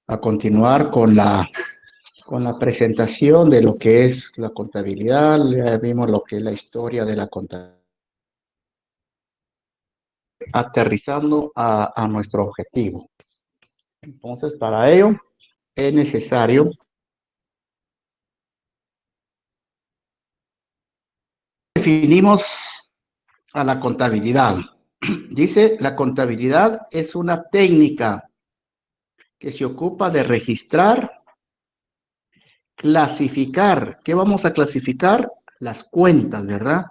a continuar con la presentación de lo que es la contabilidad. Ya vimos lo que es la historia de la contabilidad, aterrizando a nuestro objetivo. Entonces, para ello es necesario definimos a la contabilidad. Dice, la contabilidad es una técnica que se ocupa de registrar, clasificar. ¿Qué vamos a clasificar? Las cuentas, ¿verdad?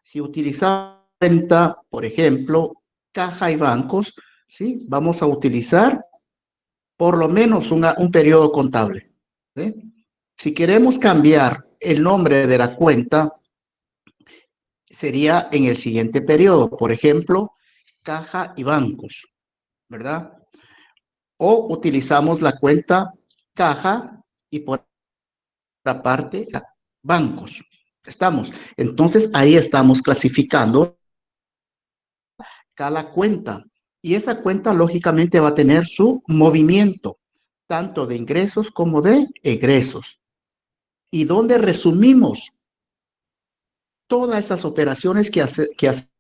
Si utilizamos cuenta, por ejemplo, caja y bancos, ¿sí? Vamos a utilizar por lo menos un periodo contable, ¿sí? Si queremos cambiar el nombre de la cuenta, sería en el siguiente periodo, por ejemplo, caja y bancos, ¿verdad? O utilizamos la cuenta caja y por la parte bancos. Estamos. Entonces ahí estamos clasificando cada cuenta y esa cuenta lógicamente va a tener su movimiento, tanto de ingresos como de egresos. Y donde resumimos todas esas operaciones que hace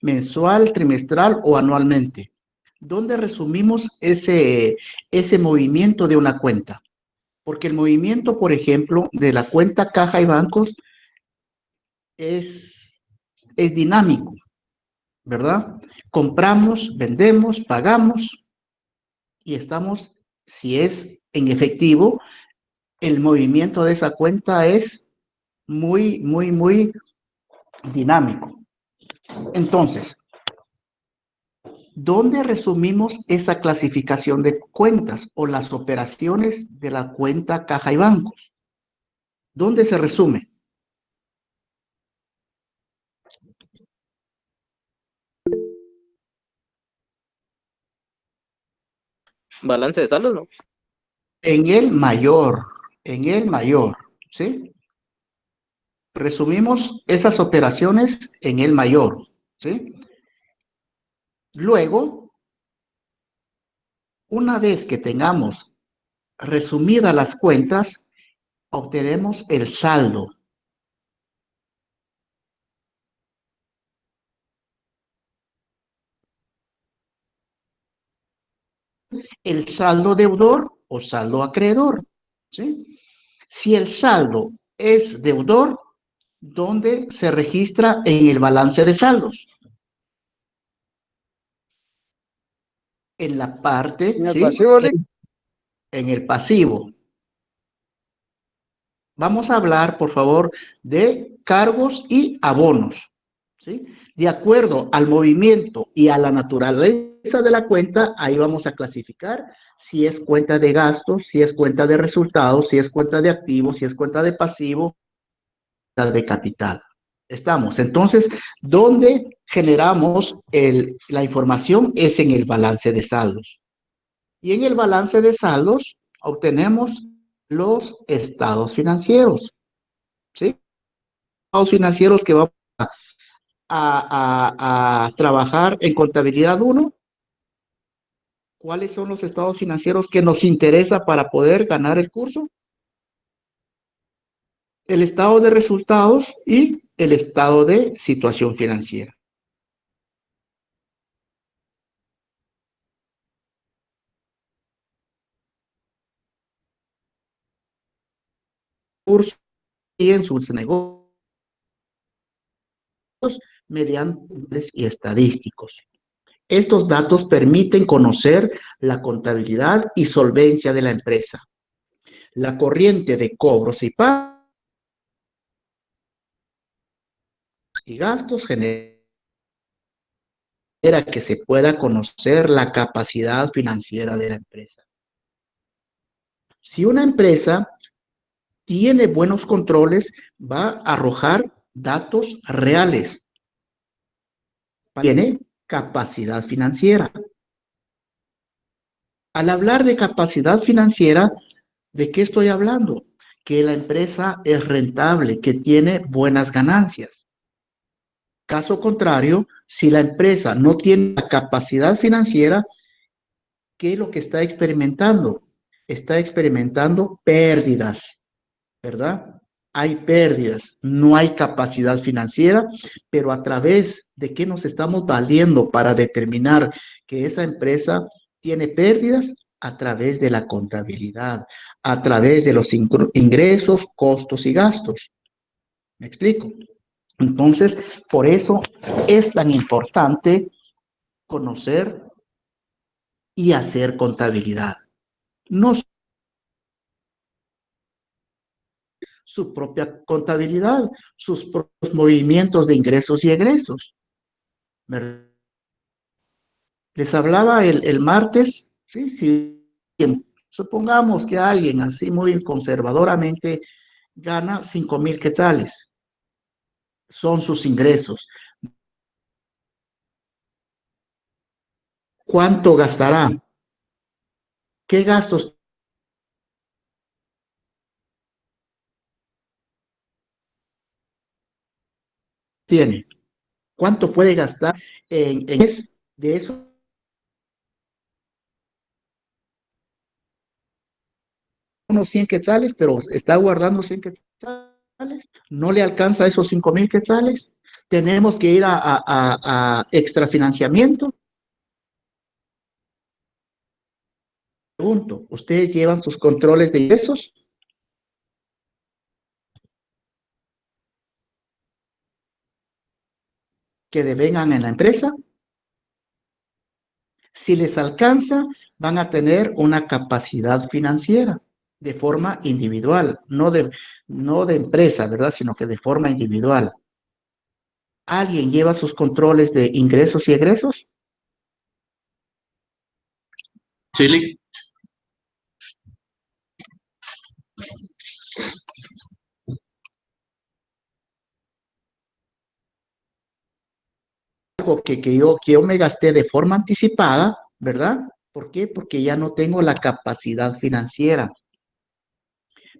mensual, trimestral o anualmente. ¿Dónde resumimos ese movimiento de una cuenta? Porque el movimiento, por ejemplo, de la cuenta caja y bancos es, es dinámico, ¿verdad? Compramos, vendemos, pagamos y estamos, si es en efectivo, el movimiento de esa cuenta es muy dinámico. Entonces, ¿dónde resumimos esa clasificación de cuentas o las operaciones de la cuenta caja y bancos? ¿Dónde se resume? Balance de saldos, ¿no? En el mayor, ¿sí? Resumimos esas operaciones en el mayor, ¿sí? Luego, una vez que tengamos resumidas las cuentas, obtenemos el saldo. El saldo deudor o saldo acreedor, ¿sí? Si el saldo es deudor, ¿dónde se registra en el balance de saldos? En la parte, En el ¿sí? pasivo, En el pasivo. Vamos a hablar, por favor, de cargos y abonos, ¿sí? De acuerdo al movimiento y a la naturaleza de la cuenta, ahí vamos a clasificar si es cuenta de gastos, si es cuenta de resultados, si es cuenta de activos, si es cuenta de pasivo, de capital. Estamos. Entonces, ¿dónde generamos la información? Es en el balance de saldos. Y en el balance de saldos obtenemos los estados financieros, ¿sí? Estados financieros que vamos a trabajar en contabilidad 1. ¿Cuáles son los estados financieros que nos interesa para poder ganar el curso? El estado de resultados y el estado de situación financiera. Curso y en sus negocios mediante y estadísticos. Estos datos permiten conocer la contabilidad y solvencia de la empresa, la corriente de cobros y pagos y gastos genera que se pueda conocer la capacidad financiera de la empresa. Si una empresa tiene buenos controles, va a arrojar datos reales. Tiene capacidad financiera. Al hablar de capacidad financiera, ¿de qué estoy hablando? Que la empresa es rentable, que tiene buenas ganancias. Caso contrario, si la empresa no tiene la capacidad financiera, ¿qué es lo que está experimentando? está experimentando pérdidas, ¿verdad? Hay pérdidas, no hay capacidad financiera, pero a través de qué nos estamos valiendo para determinar que esa empresa tiene pérdidas a través de la contabilidad, a través de los ingresos, costos y gastos. ¿Me explico? Entonces, por eso es tan importante conocer y hacer contabilidad. No su propia contabilidad, sus propios movimientos de ingresos y egresos. Les hablaba el martes, ¿sí? Si supongamos que alguien así muy conservadoramente gana 5,000 quetzales, son sus ingresos. ¿Cuánto gastará? ¿Qué gastos tiene? ¿Cuánto puede gastar de eso? Unos 100 quetzales, pero está guardando 100 quetzales, no le alcanza esos 5,000 quetzales. Tenemos que ir a extrafinanciamiento. Pregunto, ¿ustedes llevan sus controles de ingresos que devengan en la empresa? Si les alcanza, van a tener una capacidad financiera de forma individual, no de empresa, ¿verdad? Sino que de forma individual. ¿Alguien lleva sus controles de ingresos y egresos? Sí, Algo que yo me gasté de forma anticipada, ¿verdad? ¿Por qué? Porque ya no tengo la capacidad financiera.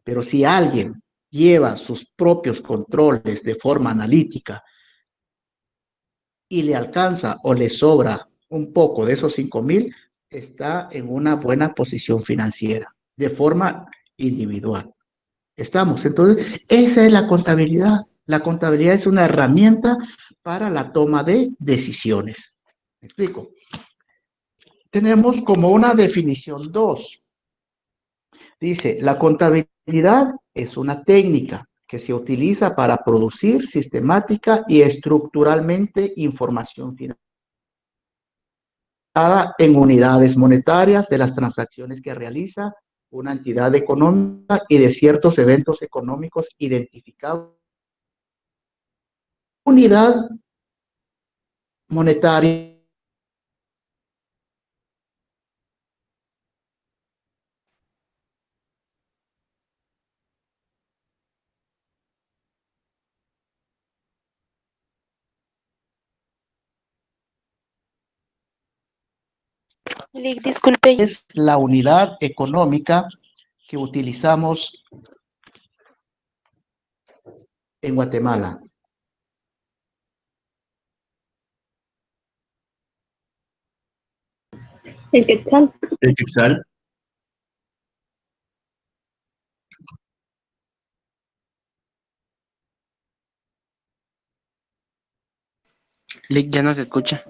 Pero si alguien lleva sus propios controles de forma analítica y le alcanza o le sobra un poco de esos 5,000, está en una buena posición financiera de forma individual. Estamos, entonces, esa es la contabilidad. La contabilidad es una herramienta para la toma de decisiones. ¿Me explico? Tenemos como una definición 2. Dice, la contabilidad es una técnica que se utiliza para producir sistemática y estructuralmente información financiera en unidades monetarias de las transacciones que realiza una entidad económica y de ciertos eventos económicos identificados. Unidad monetaria. Disculpe. Es la unidad económica que utilizamos en Guatemala. El quetzal. el quetzal. Lick ya no se escucha.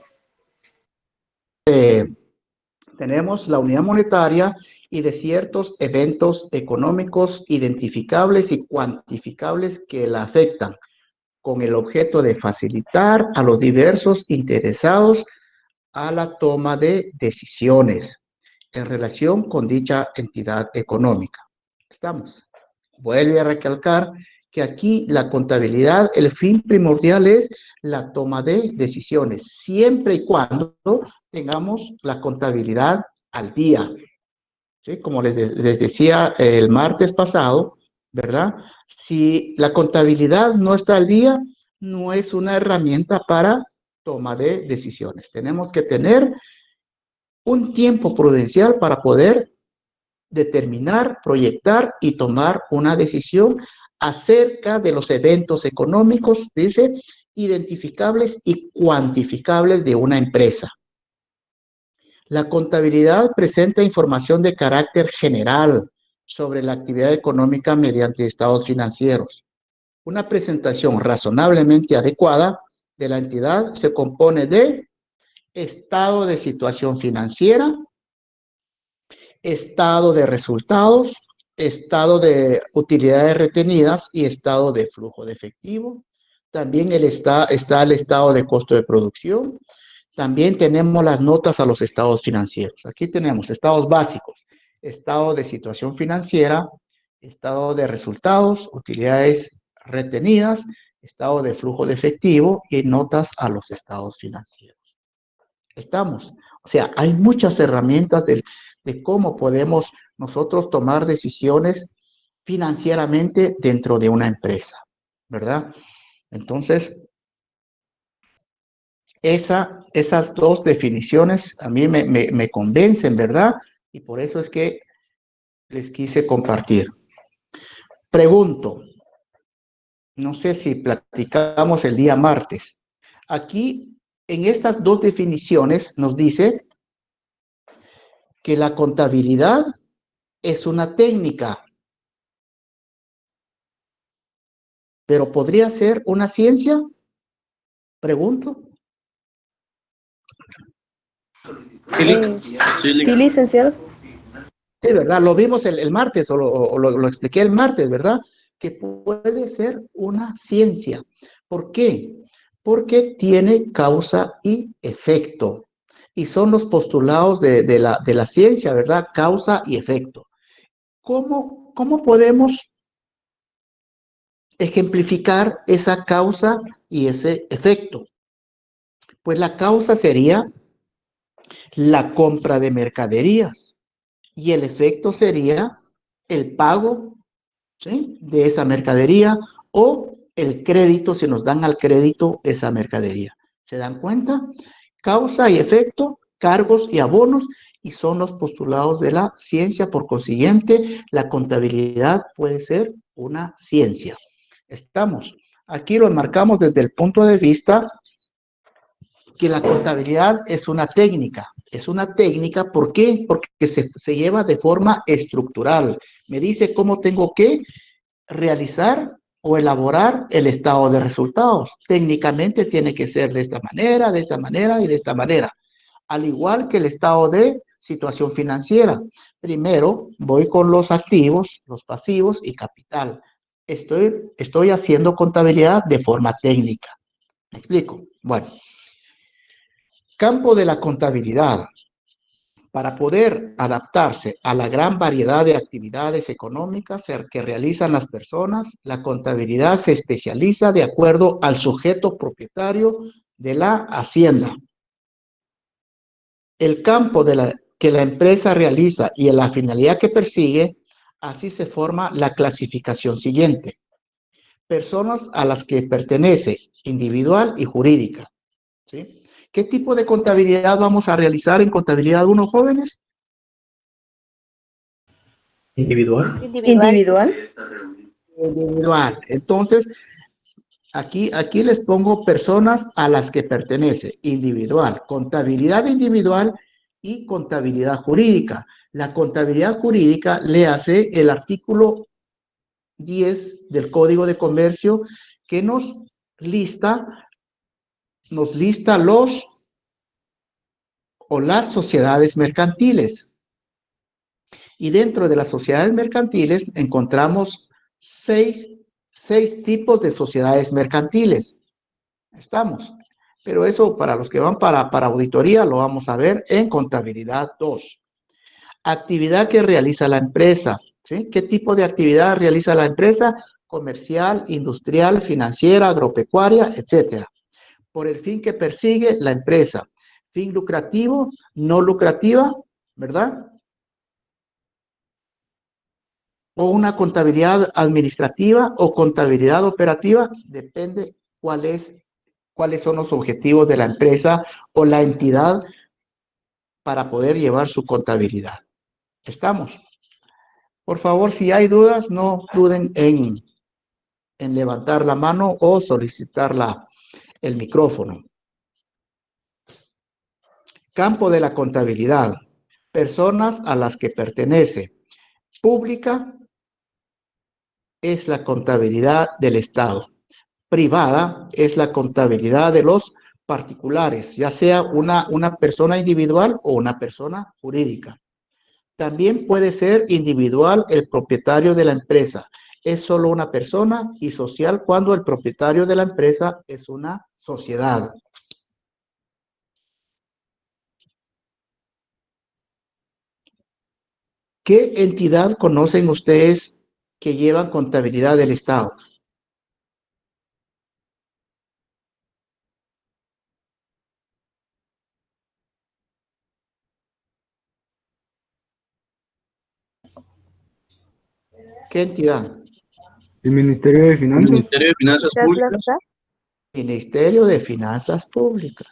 Tenemos la unidad monetaria y de ciertos eventos económicos identificables y cuantificables que la afectan, con el objeto de facilitar a los diversos interesados a la toma de decisiones en relación con dicha entidad económica. ¿Estamos? Vuelve a recalcar que aquí la contabilidad, el fin primordial es la toma de decisiones, siempre y cuando tengamos la contabilidad al día. ¿Sí? Como les decía el martes pasado, ¿verdad? Si la contabilidad no está al día, no es una herramienta para toma de decisiones. Tenemos que tener un tiempo prudencial para poder determinar, proyectar y tomar una decisión acerca de los eventos económicos, dice, identificables y cuantificables de una empresa. La contabilidad presenta información de carácter general sobre la actividad económica mediante estados financieros. Una presentación razonablemente adecuada de la entidad se compone de estado de situación financiera, estado de resultados, estado de utilidades retenidas y estado de flujo de efectivo. También está el estado de costo de producción. También tenemos las notas a los estados financieros. Aquí tenemos estados básicos, estado de situación financiera, estado de resultados, utilidades retenidas, estado de flujo de efectivo y notas a los estados financieros. Estamos. O sea, hay muchas herramientas de cómo podemos nosotros tomar decisiones financieramente dentro de una empresa, ¿verdad? Entonces, esas dos definiciones a mí me convencen, ¿verdad? Y por eso es que les quise compartir. Pregunto, no sé si platicamos el día martes. Aquí, en estas dos definiciones, nos dice que la contabilidad es una técnica, pero ¿podría ser una ciencia? Pregunto. Sí, licenciado. Sí, ¿verdad? Lo vimos el martes o lo expliqué el martes, ¿verdad? Que puede ser una ciencia. ¿Por qué? Porque tiene causa y efecto. Y son los postulados de la ciencia, ¿verdad? Causa y efecto. ¿Cómo podemos ejemplificar esa causa y ese efecto? Pues la causa sería la compra de mercaderías y el efecto sería el pago, ¿sí?, de esa mercadería o el crédito, si nos dan al crédito esa mercadería. ¿Se dan cuenta? Causa y efecto, cargos y abonos, y son los postulados de la ciencia. Por consiguiente, la contabilidad puede ser una ciencia. Estamos. Aquí lo enmarcamos desde el punto de vista que la contabilidad es una técnica. Es una técnica, ¿por qué? Porque se lleva de forma estructural. Me dice cómo tengo que realizar o elaborar el estado de resultados. Técnicamente tiene que ser de esta manera, de esta manera y de esta manera. Al igual que el estado de situación financiera. Primero voy con los activos, los pasivos y capital. Estoy haciendo contabilidad de forma técnica. ¿Me explico? Bueno, campo de la contabilidad. Para poder adaptarse a la gran variedad de actividades económicas que realizan las personas, la contabilidad se especializa de acuerdo al sujeto propietario de la hacienda. El campo que la empresa realiza y la finalidad que persigue, así se forma la clasificación siguiente. Personas a las que pertenece individual y jurídica, ¿sí? ¿Qué tipo de contabilidad vamos a realizar en contabilidad 1, jóvenes? Individual. Individual. Individual. Entonces, aquí les pongo personas a las que pertenece, individual, contabilidad individual y contabilidad jurídica. La contabilidad jurídica le hace el artículo 10 del Código de Comercio que nos lista los o las sociedades mercantiles. Y dentro de las sociedades mercantiles encontramos seis tipos de sociedades mercantiles. Estamos. Pero eso para los que van para auditoría lo vamos a ver en contabilidad 2. Actividad que realiza la empresa, ¿sí? ¿Qué tipo de actividad realiza la empresa? Comercial, industrial, financiera, agropecuaria, etcétera. Por el fin que persigue la empresa. Fin lucrativo, no lucrativa, ¿verdad? O una contabilidad administrativa o contabilidad operativa, depende cuáles son los objetivos de la empresa o la entidad para poder llevar su contabilidad. ¿Estamos? Por favor, si hay dudas, no duden en levantar la mano o solicitar el micrófono. Campo de la contabilidad. Personas a las que pertenece. Pública es la contabilidad del Estado. Privada es la contabilidad de los particulares, ya sea una persona individual o una persona jurídica. También puede ser individual el propietario de la empresa. Es solo una persona y social cuando el propietario de la empresa es una sociedad. ¿Qué entidad conocen ustedes que llevan contabilidad del Estado? ¿Qué entidad? El Ministerio de El Finanzas. Ministerio de Finanzas Públicas. Ministerio de Finanzas Públicas,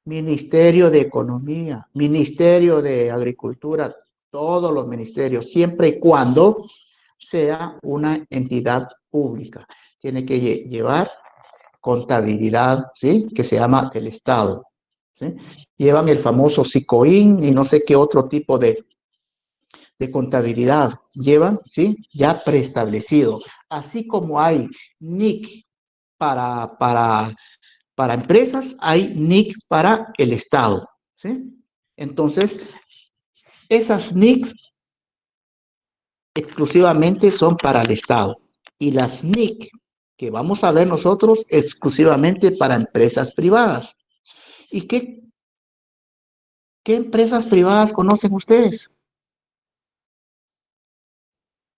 Ministerio de Economía, Ministerio de Agricultura, todos los ministerios, siempre y cuando sea una entidad pública. Tiene que llevar contabilidad, ¿sí? Que se llama del Estado, ¿sí? Llevan el famoso SICOIN y no sé qué otro tipo de contabilidad llevan, ¿sí? Ya preestablecido. Así como hay NIC para empresas, hay NIC para el Estado, ¿sí? Entonces, esas NIC exclusivamente son para el Estado y las NIC que vamos a ver nosotros exclusivamente para empresas privadas. ¿Y qué empresas privadas conocen ustedes?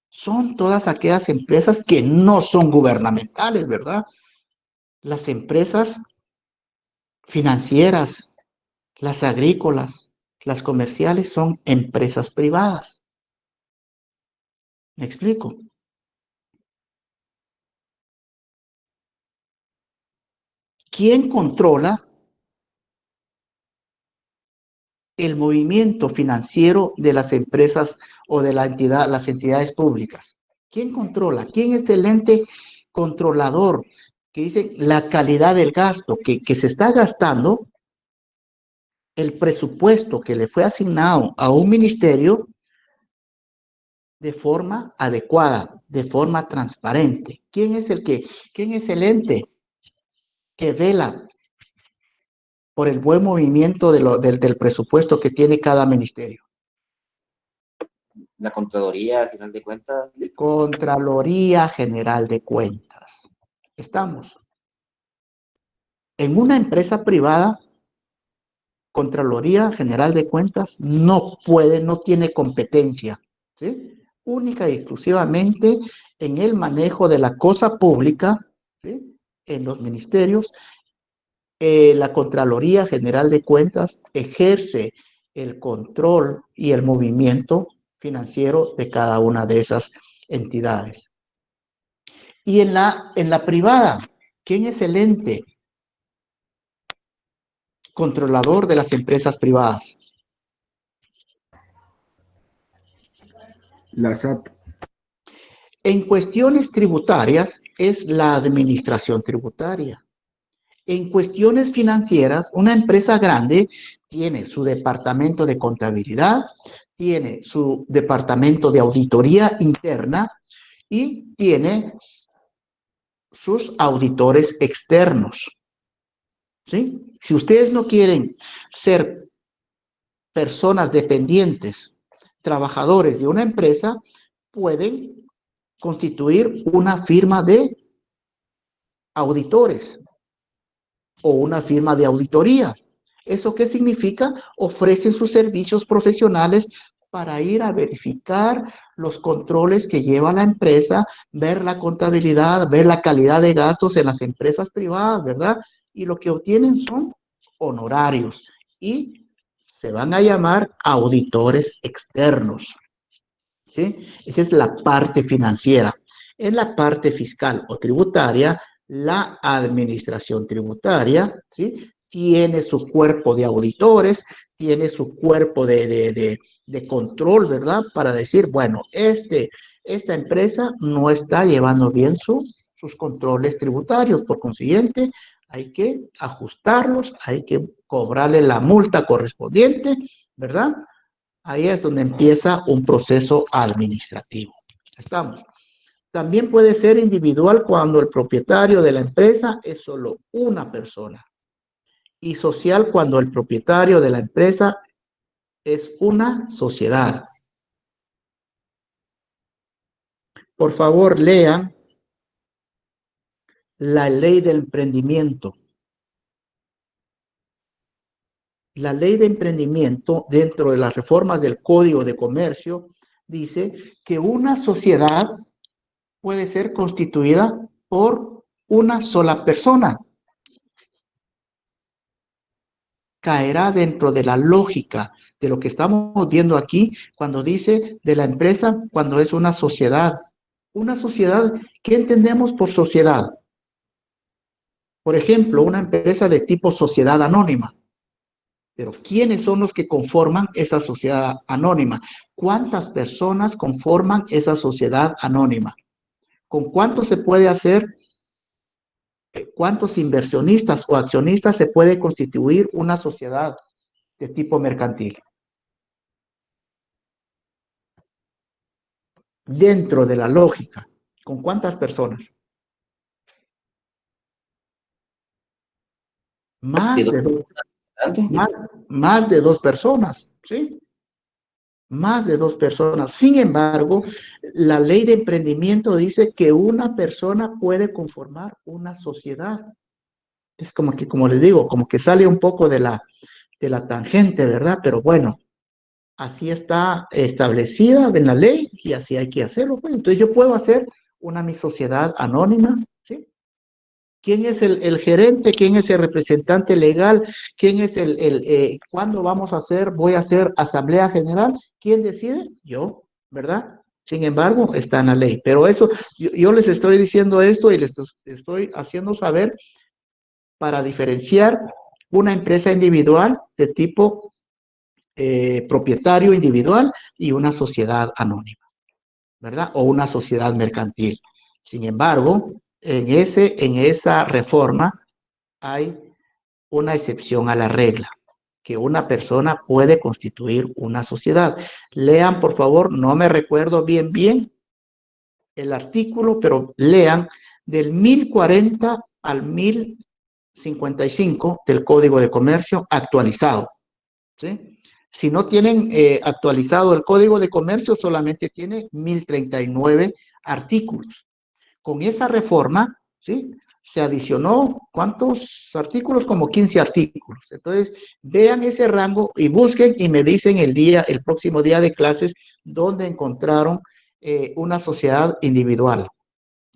Son todas aquellas empresas que no son gubernamentales, ¿verdad? Las empresas financieras, las agrícolas, las comerciales son empresas privadas. ¿Me explico? ¿Quién controla el movimiento financiero de las empresas o de las entidades públicas? ¿Quién controla? ¿Quién es el ente controlador que dice la calidad del gasto que se está gastando? El presupuesto que le fue asignado a un ministerio de forma adecuada, de forma transparente. ¿Quién es el ente que vela por el buen movimiento del presupuesto que tiene cada ministerio? La Contraloría, al final de cuentas. Contraloría General de Cuentas. Estamos. En una empresa privada, Contraloría General de Cuentas no tiene competencia, ¿sí? Única y exclusivamente en el manejo de la cosa pública, ¿sí? En los ministerios, la Contraloría General de Cuentas ejerce el control y el movimiento financiero de cada una de esas entidades. Y en la privada, ¿quién es el ente controlador de las empresas privadas? La SAT. En cuestiones tributarias es la administración tributaria. En cuestiones financieras, una empresa grande tiene su departamento de contabilidad, tiene su departamento de auditoría interna y tiene sus auditores externos, ¿sí? Si ustedes no quieren ser personas dependientes, trabajadores de una empresa, pueden constituir una firma de auditores o una firma de auditoría. ¿Eso qué significa? Ofrecen sus servicios profesionales para ir a verificar los controles que lleva la empresa, ver la contabilidad, ver la calidad de gastos en las empresas privadas, ¿verdad? Y lo que obtienen son honorarios y se van a llamar auditores externos, ¿sí? Esa es la parte financiera. En la parte fiscal o tributaria, la administración tributaria, ¿sí? Tiene su cuerpo de auditores, tiene su cuerpo de control, ¿verdad? Para decir, bueno, esta empresa no está llevando bien sus controles tributarios, por consiguiente, hay que ajustarlos, hay que cobrarle la multa correspondiente, ¿verdad? Ahí es donde empieza un proceso administrativo. ¿Estamos? También puede ser individual cuando el propietario de la empresa es solo una persona. Y social cuando el propietario de la empresa es una sociedad. Por favor, lean la ley del emprendimiento. La ley de emprendimiento, dentro de las reformas del Código de Comercio, dice que una sociedad puede ser constituida por una sola persona. Caerá dentro de la lógica de lo que estamos viendo aquí cuando dice de la empresa, cuando es una sociedad. Una sociedad, ¿qué entendemos por sociedad? Por ejemplo, una empresa de tipo sociedad anónima. Pero ¿quiénes son los que conforman esa sociedad anónima? ¿Cuántas personas conforman esa sociedad anónima? ¿Con cuánto se puede hacer? ¿Cuántos inversionistas o accionistas se puede constituir una sociedad de tipo mercantil? Dentro de la lógica, ¿con cuántas personas? Más de dos, más de dos personas, ¿sí? Más de dos personas. Sin embargo, la ley de emprendimiento dice que una persona puede conformar una sociedad. Es como que, como les digo, como que sale un poco de la tangente, ¿verdad? Pero bueno, así está establecida en la ley y así hay que hacerlo. Pues. Entonces yo puedo hacer una mi sociedad anónima, ¿sí? ¿Quién es el gerente? ¿Quién es el representante legal? ¿Quién es cuándo vamos a hacer? Voy a hacer asamblea general. ¿Quién decide? Yo, ¿verdad? Sin embargo, está en la ley. Pero eso, yo les estoy diciendo esto y les estoy haciendo saber para diferenciar una empresa individual de tipo propietario individual y una sociedad anónima, ¿verdad? O una sociedad mercantil. Sin embargo, en esa reforma hay una excepción a la regla, que una persona puede constituir una sociedad. Lean, por favor, no me recuerdo bien el artículo, pero lean del 1040 al 1055 del Código de Comercio actualizado, ¿sí? Si no tienen actualizado el Código de Comercio, solamente tiene 1039 artículos. Con esa reforma, ¿sí? Se adicionó, ¿cuántos artículos? Como 15 artículos. Entonces, vean ese rango y busquen y me dicen el próximo día de clases, dónde encontraron una sociedad individual.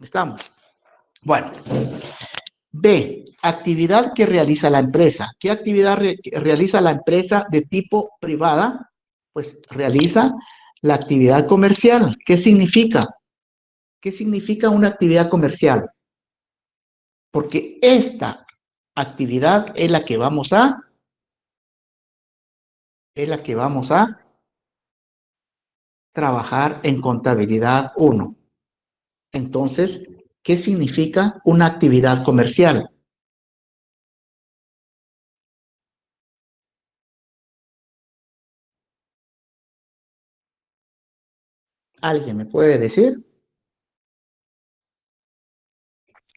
¿Estamos? Bueno. B, actividad que realiza la empresa. ¿Qué actividad realiza la empresa de tipo privada? Pues realiza la actividad comercial. ¿Qué significa? ¿Qué significa una actividad comercial? Porque esta actividad es la que vamos a trabajar en contabilidad 1. Entonces, ¿qué significa una actividad comercial? ¿Alguien me puede decir?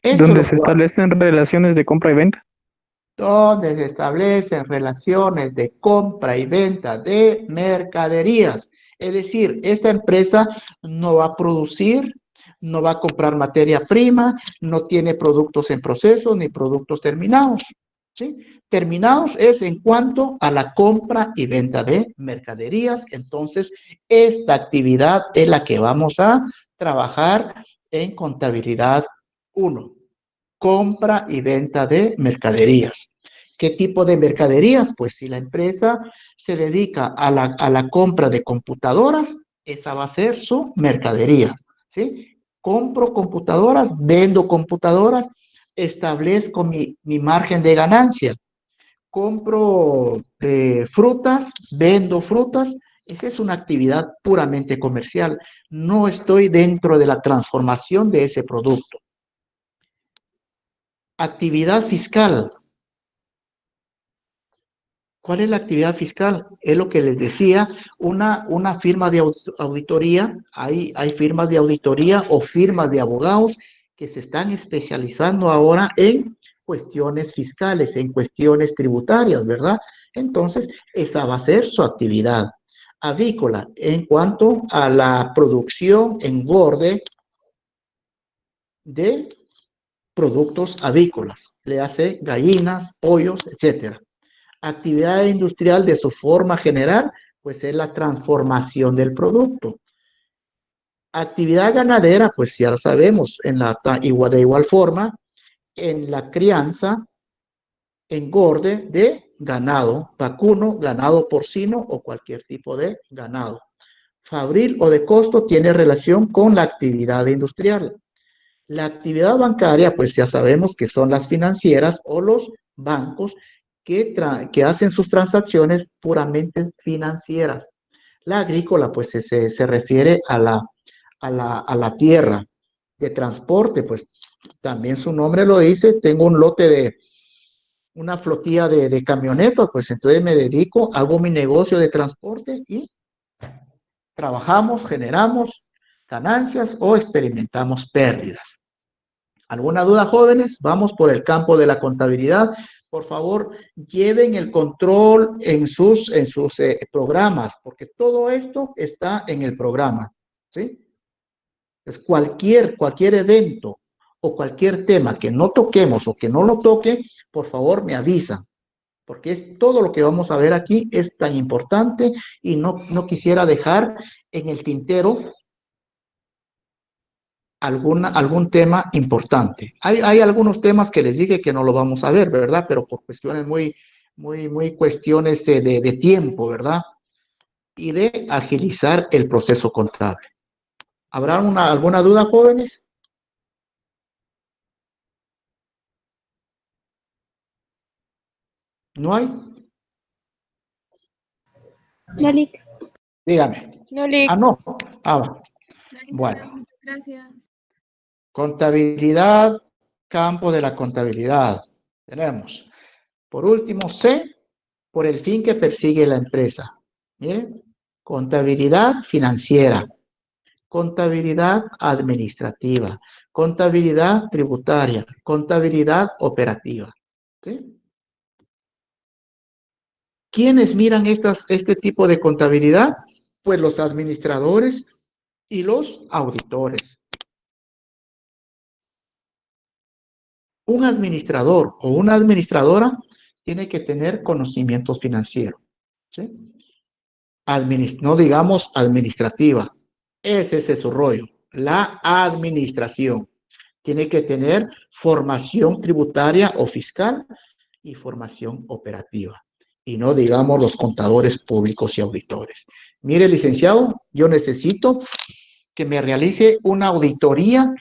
Esto donde lo se puedo hacer. establecen relaciones de compra y venta. Donde se establecen relaciones de compra y venta de mercaderías. Es decir, esta empresa no va a producir, no va a comprar materia prima, no tiene productos en proceso ni productos terminados. ¿Sí? Terminados es en cuanto a la compra y venta de mercaderías. Entonces, esta actividad es la que vamos a trabajar en contabilidad 1. Compra y venta de mercaderías. ¿Qué tipo de mercaderías? Pues si la empresa se dedica a la compra de computadoras, esa va a ser su mercadería, ¿sí? Compro computadoras, vendo computadoras, establezco mi margen de ganancia. Compro frutas, vendo frutas, esa es una actividad puramente comercial. No estoy dentro de la transformación de ese producto. Actividad fiscal. ¿Cuál es la actividad fiscal? Es lo que les decía, una firma de auditoría, hay firmas de auditoría o firmas de abogados que se están especializando ahora en cuestiones fiscales, en cuestiones tributarias, ¿verdad? Entonces, esa va a ser su actividad. Avícola, en cuanto a la producción, engorde de productos avícolas, le hace gallinas, pollos, etcétera. Actividad industrial de su forma general, pues es la transformación del producto. Actividad ganadera, pues ya lo sabemos, de igual forma, en la crianza, engorde de ganado vacuno, ganado porcino o cualquier tipo de ganado. Fabril o de costo tiene relación con la actividad industrial. La actividad bancaria, pues ya sabemos que son las financieras o los bancos que hacen sus transacciones puramente financieras. La agrícola, pues se refiere a la tierra. De transporte, pues también su nombre lo dice, tengo un lote de una flotilla de camionetas, pues entonces me dedico, hago mi negocio de transporte y trabajamos, generamos ganancias o experimentamos pérdidas. ¿Alguna duda, jóvenes? Vamos por el campo de la contabilidad. Por favor, lleven el control en sus programas, porque todo esto está en el programa, ¿sí? Es cualquier evento o cualquier tema que no toquemos o que no lo toque, por favor, me avisan, porque es todo lo que vamos a ver aquí es tan importante y no quisiera dejar en el tintero algún tema importante. Hay algunos temas que les dije que no lo vamos a ver, ¿verdad? Pero por cuestiones muy cuestiones de tiempo, ¿verdad? Y de agilizar el proceso contable. ¿Habrá alguna duda, jóvenes? ¿No hay? No, Lick. Dígame. No, Lick. Ah, no. Va. Bueno. Gracias. Contabilidad, campo de la contabilidad. Tenemos, por último, C, por el fin que persigue la empresa. Miren, contabilidad financiera, contabilidad administrativa, contabilidad tributaria, contabilidad operativa. ¿Sí? ¿Quiénes miran este tipo de contabilidad? Pues los administradores y los auditores. Un administrador o una administradora tiene que tener conocimientos financieros, ¿sí? No digamos administrativa, ese es su rollo. La administración tiene que tener formación tributaria o fiscal y formación operativa. Y no digamos los contadores públicos y auditores. Mire, licenciado, yo necesito que me realice una auditoría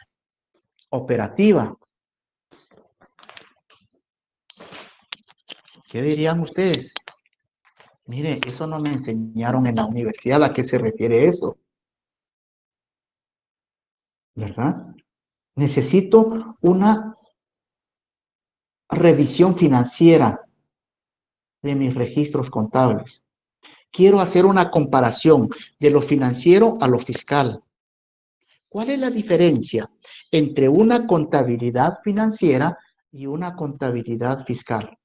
operativa. ¿Qué dirían ustedes? Mire, eso no me enseñaron en la universidad. ¿A qué se refiere eso? ¿Verdad? Necesito una revisión financiera de mis registros contables. Quiero hacer una comparación de lo financiero a lo fiscal. ¿Cuál es la diferencia entre una contabilidad financiera y una contabilidad fiscal?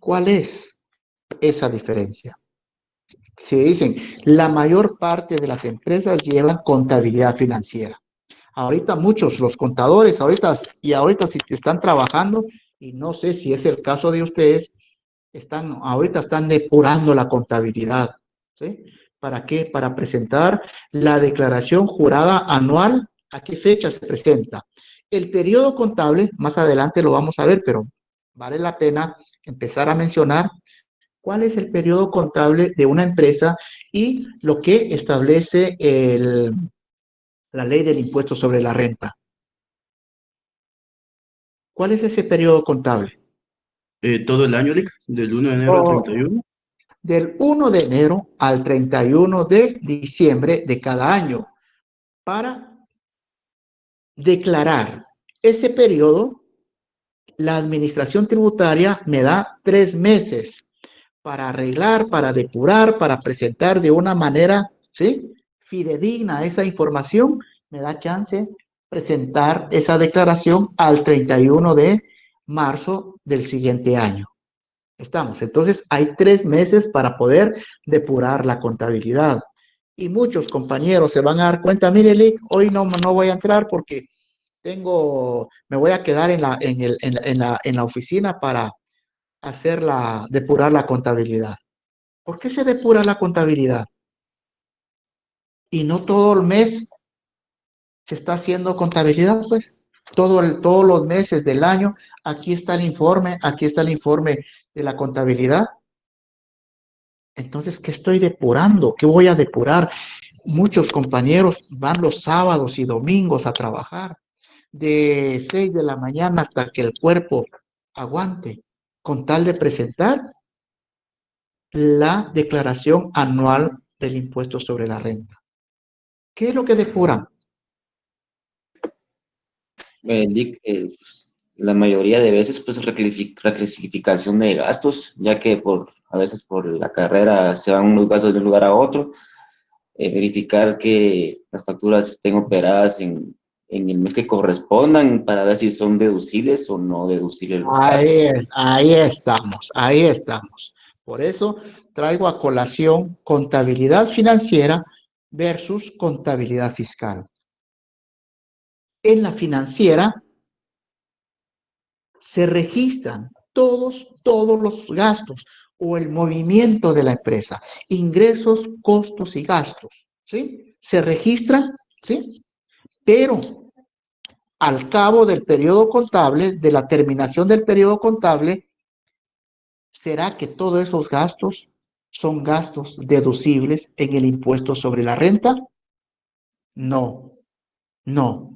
¿Cuál es esa diferencia? Se dicen, la mayor parte de las empresas llevan contabilidad financiera. Ahorita muchos, los contadores, ahorita si están trabajando, y no sé si es el caso de ustedes, ahorita están depurando la contabilidad, ¿sí? ¿Para qué? Para presentar la declaración jurada anual. ¿A qué fecha se presenta? El periodo contable, más adelante lo vamos a ver, pero vale la pena empezar a mencionar cuál es el periodo contable de una empresa y lo que establece la ley del impuesto sobre la renta. ¿Cuál es ese periodo contable? Todo el año, Lick, del 1 de enero al Oh, 31. del 1 de enero al 31 de diciembre de cada año para declarar ese periodo. La administración tributaria me da 3 meses para arreglar, para depurar, para presentar de una manera, ¿sí?, fidedigna esa información. Me da chance presentar esa declaración al 31 de marzo del siguiente año. Estamos. Entonces, hay 3 meses para poder depurar la contabilidad. Y muchos compañeros se van a dar cuenta, mire, Lick, hoy no voy a entrar porque me voy a quedar en la oficina para depurar la contabilidad. ¿Por qué se depura la contabilidad? Y no todo el mes se está haciendo contabilidad, pues. Todos los meses del año, aquí está el informe de la contabilidad. Entonces, ¿qué estoy depurando? ¿Qué voy a depurar? Muchos compañeros van los sábados y domingos a trabajar de 6 de la mañana hasta que el cuerpo aguante, con tal de presentar la declaración anual del impuesto sobre la renta. ¿Qué es lo que depuran? La mayoría de veces, pues, reclasificación de gastos, ya que a veces por la carrera se van unos gastos de un lugar a otro, verificar que las facturas estén operadas en el mes que correspondan para ver si son deducibles o no deducibles los gastos. Ahí estamos, ahí estamos. Por eso traigo a colación contabilidad financiera versus contabilidad fiscal. En la financiera se registran todos los gastos o el movimiento de la empresa, ingresos, costos y gastos, ¿sí? Se registran, ¿sí? Pero al cabo del periodo contable, de la terminación del periodo contable, ¿será que todos esos gastos son gastos deducibles en el impuesto sobre la renta? No, no.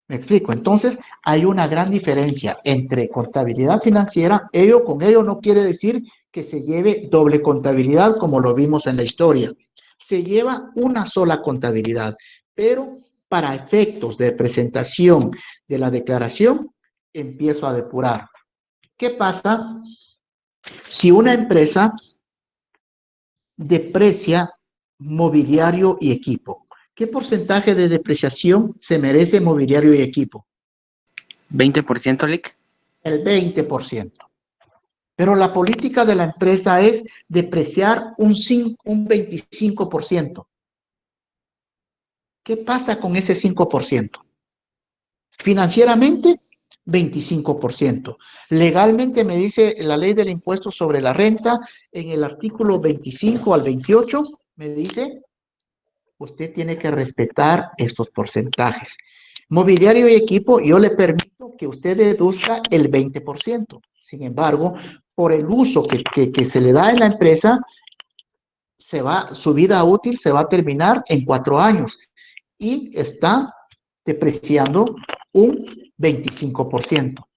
Me explico. Entonces, hay una gran diferencia entre contabilidad financiera. Con ello no quiere decir que se lleve doble contabilidad como lo vimos en la historia. Se lleva una sola contabilidad, pero para efectos de presentación de la declaración, empiezo a depurar. ¿Qué pasa si una empresa deprecia mobiliario y equipo? ¿Qué porcentaje de depreciación se merece mobiliario y equipo? 20%, Lick. El 20%. Pero la política de la empresa es depreciar un 25%. ¿Qué pasa con ese 5%? Financieramente, 25%. Legalmente me dice la ley del impuesto sobre la renta, en el artículo 25 al 28, me dice, usted tiene que respetar estos porcentajes. Mobiliario y equipo, yo le permito que usted deduzca el 20%. Sin embargo, por el uso que se le da en la empresa, su vida útil se va a terminar en 4 años y está depreciando un 25%.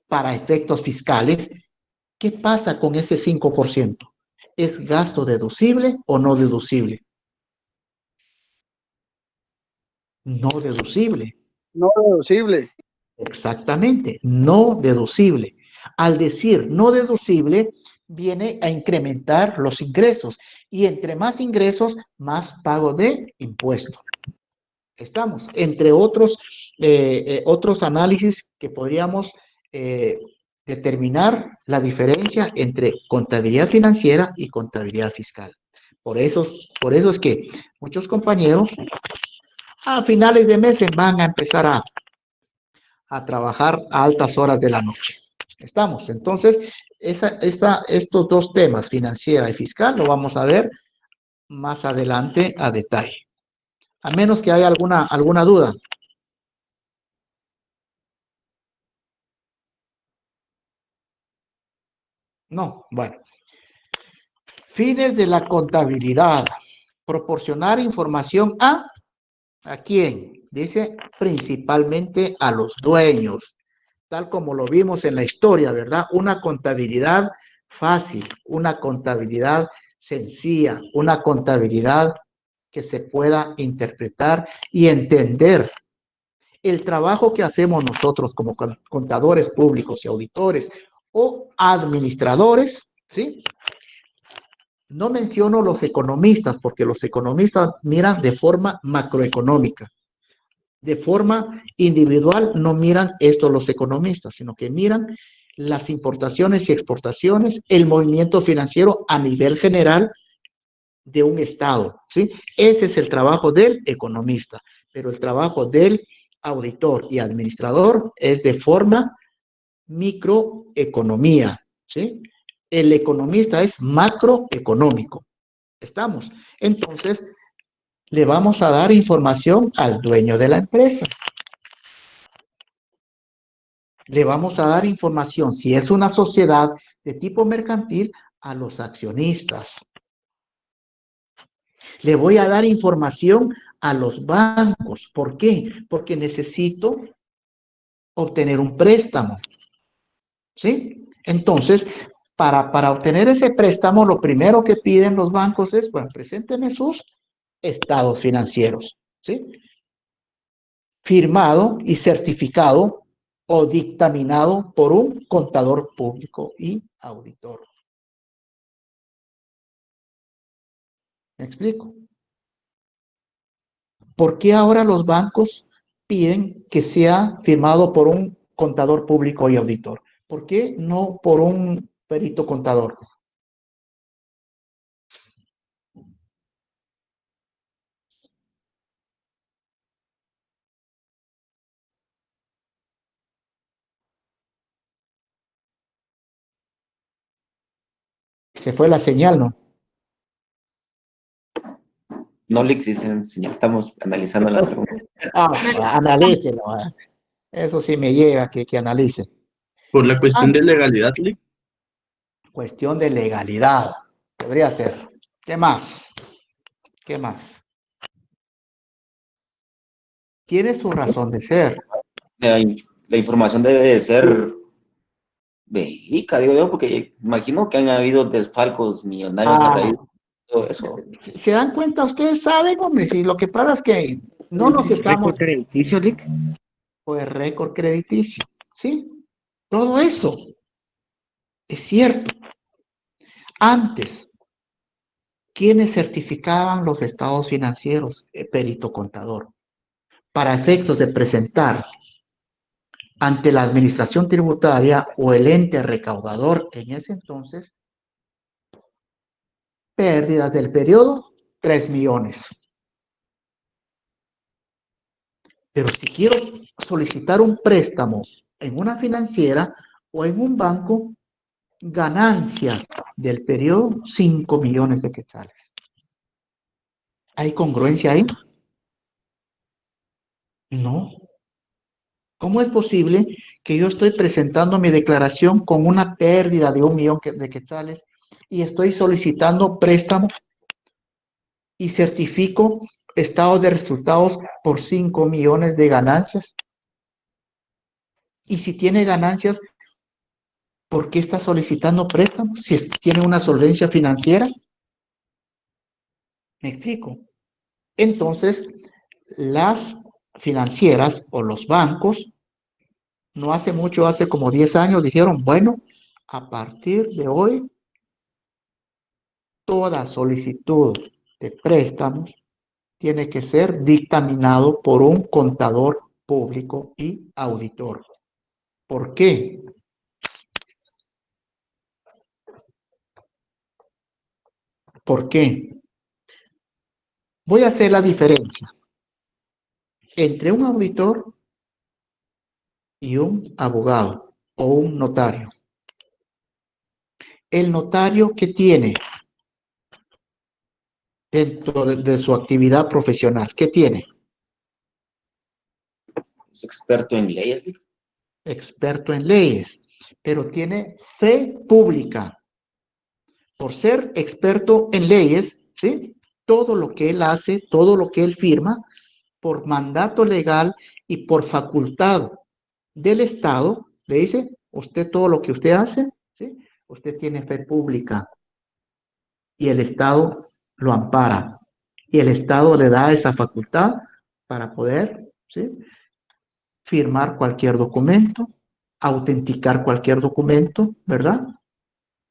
Para efectos fiscales, ¿qué pasa con ese 5%? ¿Es gasto deducible o no deducible? No deducible. No deducible. Exactamente, no deducible. Al decir no deducible, viene a incrementar los ingresos y entre más ingresos, más pago de impuestos. Estamos, entre otros análisis que podríamos determinar la diferencia entre contabilidad financiera y contabilidad fiscal. Por eso es que muchos compañeros a finales de mes van a empezar a trabajar a altas horas de la noche. Estamos, entonces, estos dos temas, financiera y fiscal, lo vamos a ver más adelante a detalle. A menos que haya alguna duda. No, bueno. Fines de la contabilidad. Proporcionar información ¿a quién? Dice principalmente a los dueños, tal como lo vimos en la historia, ¿verdad? Una contabilidad fácil, una contabilidad sencilla, una contabilidad que se pueda interpretar y entender. El trabajo que hacemos nosotros como contadores públicos y auditores o administradores, ¿sí? No menciono los economistas, porque los economistas miran de forma macroeconómica. De forma individual no miran esto los economistas, sino que miran las importaciones y exportaciones, el movimiento financiero a nivel general de un estado, ¿sí? Ese es el trabajo del economista, pero el trabajo del auditor y administrador es de forma microeconomía, ¿sí? El economista es macroeconómico. ¿Estamos? Entonces, le vamos a dar información al dueño de la empresa. Le vamos a dar información, si es una sociedad de tipo mercantil, a los accionistas. Le voy a dar información a los bancos. ¿Por qué? Porque necesito obtener un préstamo. ¿Sí? Entonces, para obtener ese préstamo, lo primero que piden los bancos es, bueno, presénteme sus estados financieros. ¿Sí? Firmado y certificado o dictaminado por un contador público y auditor. ¿Me explico? ¿Por qué ahora los bancos piden que sea firmado por un contador público y auditor? ¿Por qué no por un perito contador? Se fue la señal, ¿no? No le existen, señor. Estamos analizando la pregunta. Analícelo. Eso sí me llega que analice. Por la cuestión de legalidad, Lick. Cuestión de legalidad. Podría ser. ¿Qué más? ¿Qué más? Tiene su razón de ser. La información debe de ser verídica, digo yo, porque imagino que han habido desfalcos millonarios a raíz de todo eso. ¿Se dan cuenta? Ustedes saben, hombre, si lo que pasa es que no nos estamos... ¿Récord crediticio, Lick? Pues récord crediticio, ¿sí? Todo eso es cierto. Antes, ¿quiénes certificaban los estados financieros? El perito contador. Para efectos de presentar ante la administración tributaria o el ente recaudador en ese entonces, pérdidas del periodo, 3 millones. Pero si quiero solicitar un préstamo en una financiera o en un banco, ganancias del periodo, 5 millones de quetzales. ¿Hay congruencia ahí? No. ¿Cómo es posible que yo estoy presentando mi declaración con una pérdida de 1 millón de quetzales y estoy solicitando préstamo y certifico estado de resultados por 5 millones de ganancias? Y si tiene ganancias, ¿por qué está solicitando préstamos si tiene una solvencia financiera? ¿Me explico? Entonces, las financieras o los bancos, no hace mucho, hace como 10 años, dijeron, bueno, a partir de hoy, toda solicitud de préstamos tiene que ser dictaminado por un contador público y auditor. ¿Por qué? ¿Por qué? Voy a hacer la diferencia entre un auditor y un abogado o un notario. El notario que tiene dentro de su actividad profesional, ¿qué tiene? Es experto en leyes, Lick. Experto en leyes, pero tiene fe pública. Por ser experto en leyes, ¿sí? Todo lo que él hace, todo lo que él firma, por mandato legal y por facultad del Estado, le dice, usted todo lo que usted hace, ¿sí? usted tiene fe pública y el Estado lo ampara y el Estado le da esa facultad para poder, ¿sí?, firmar cualquier documento, autenticar cualquier documento, ¿verdad?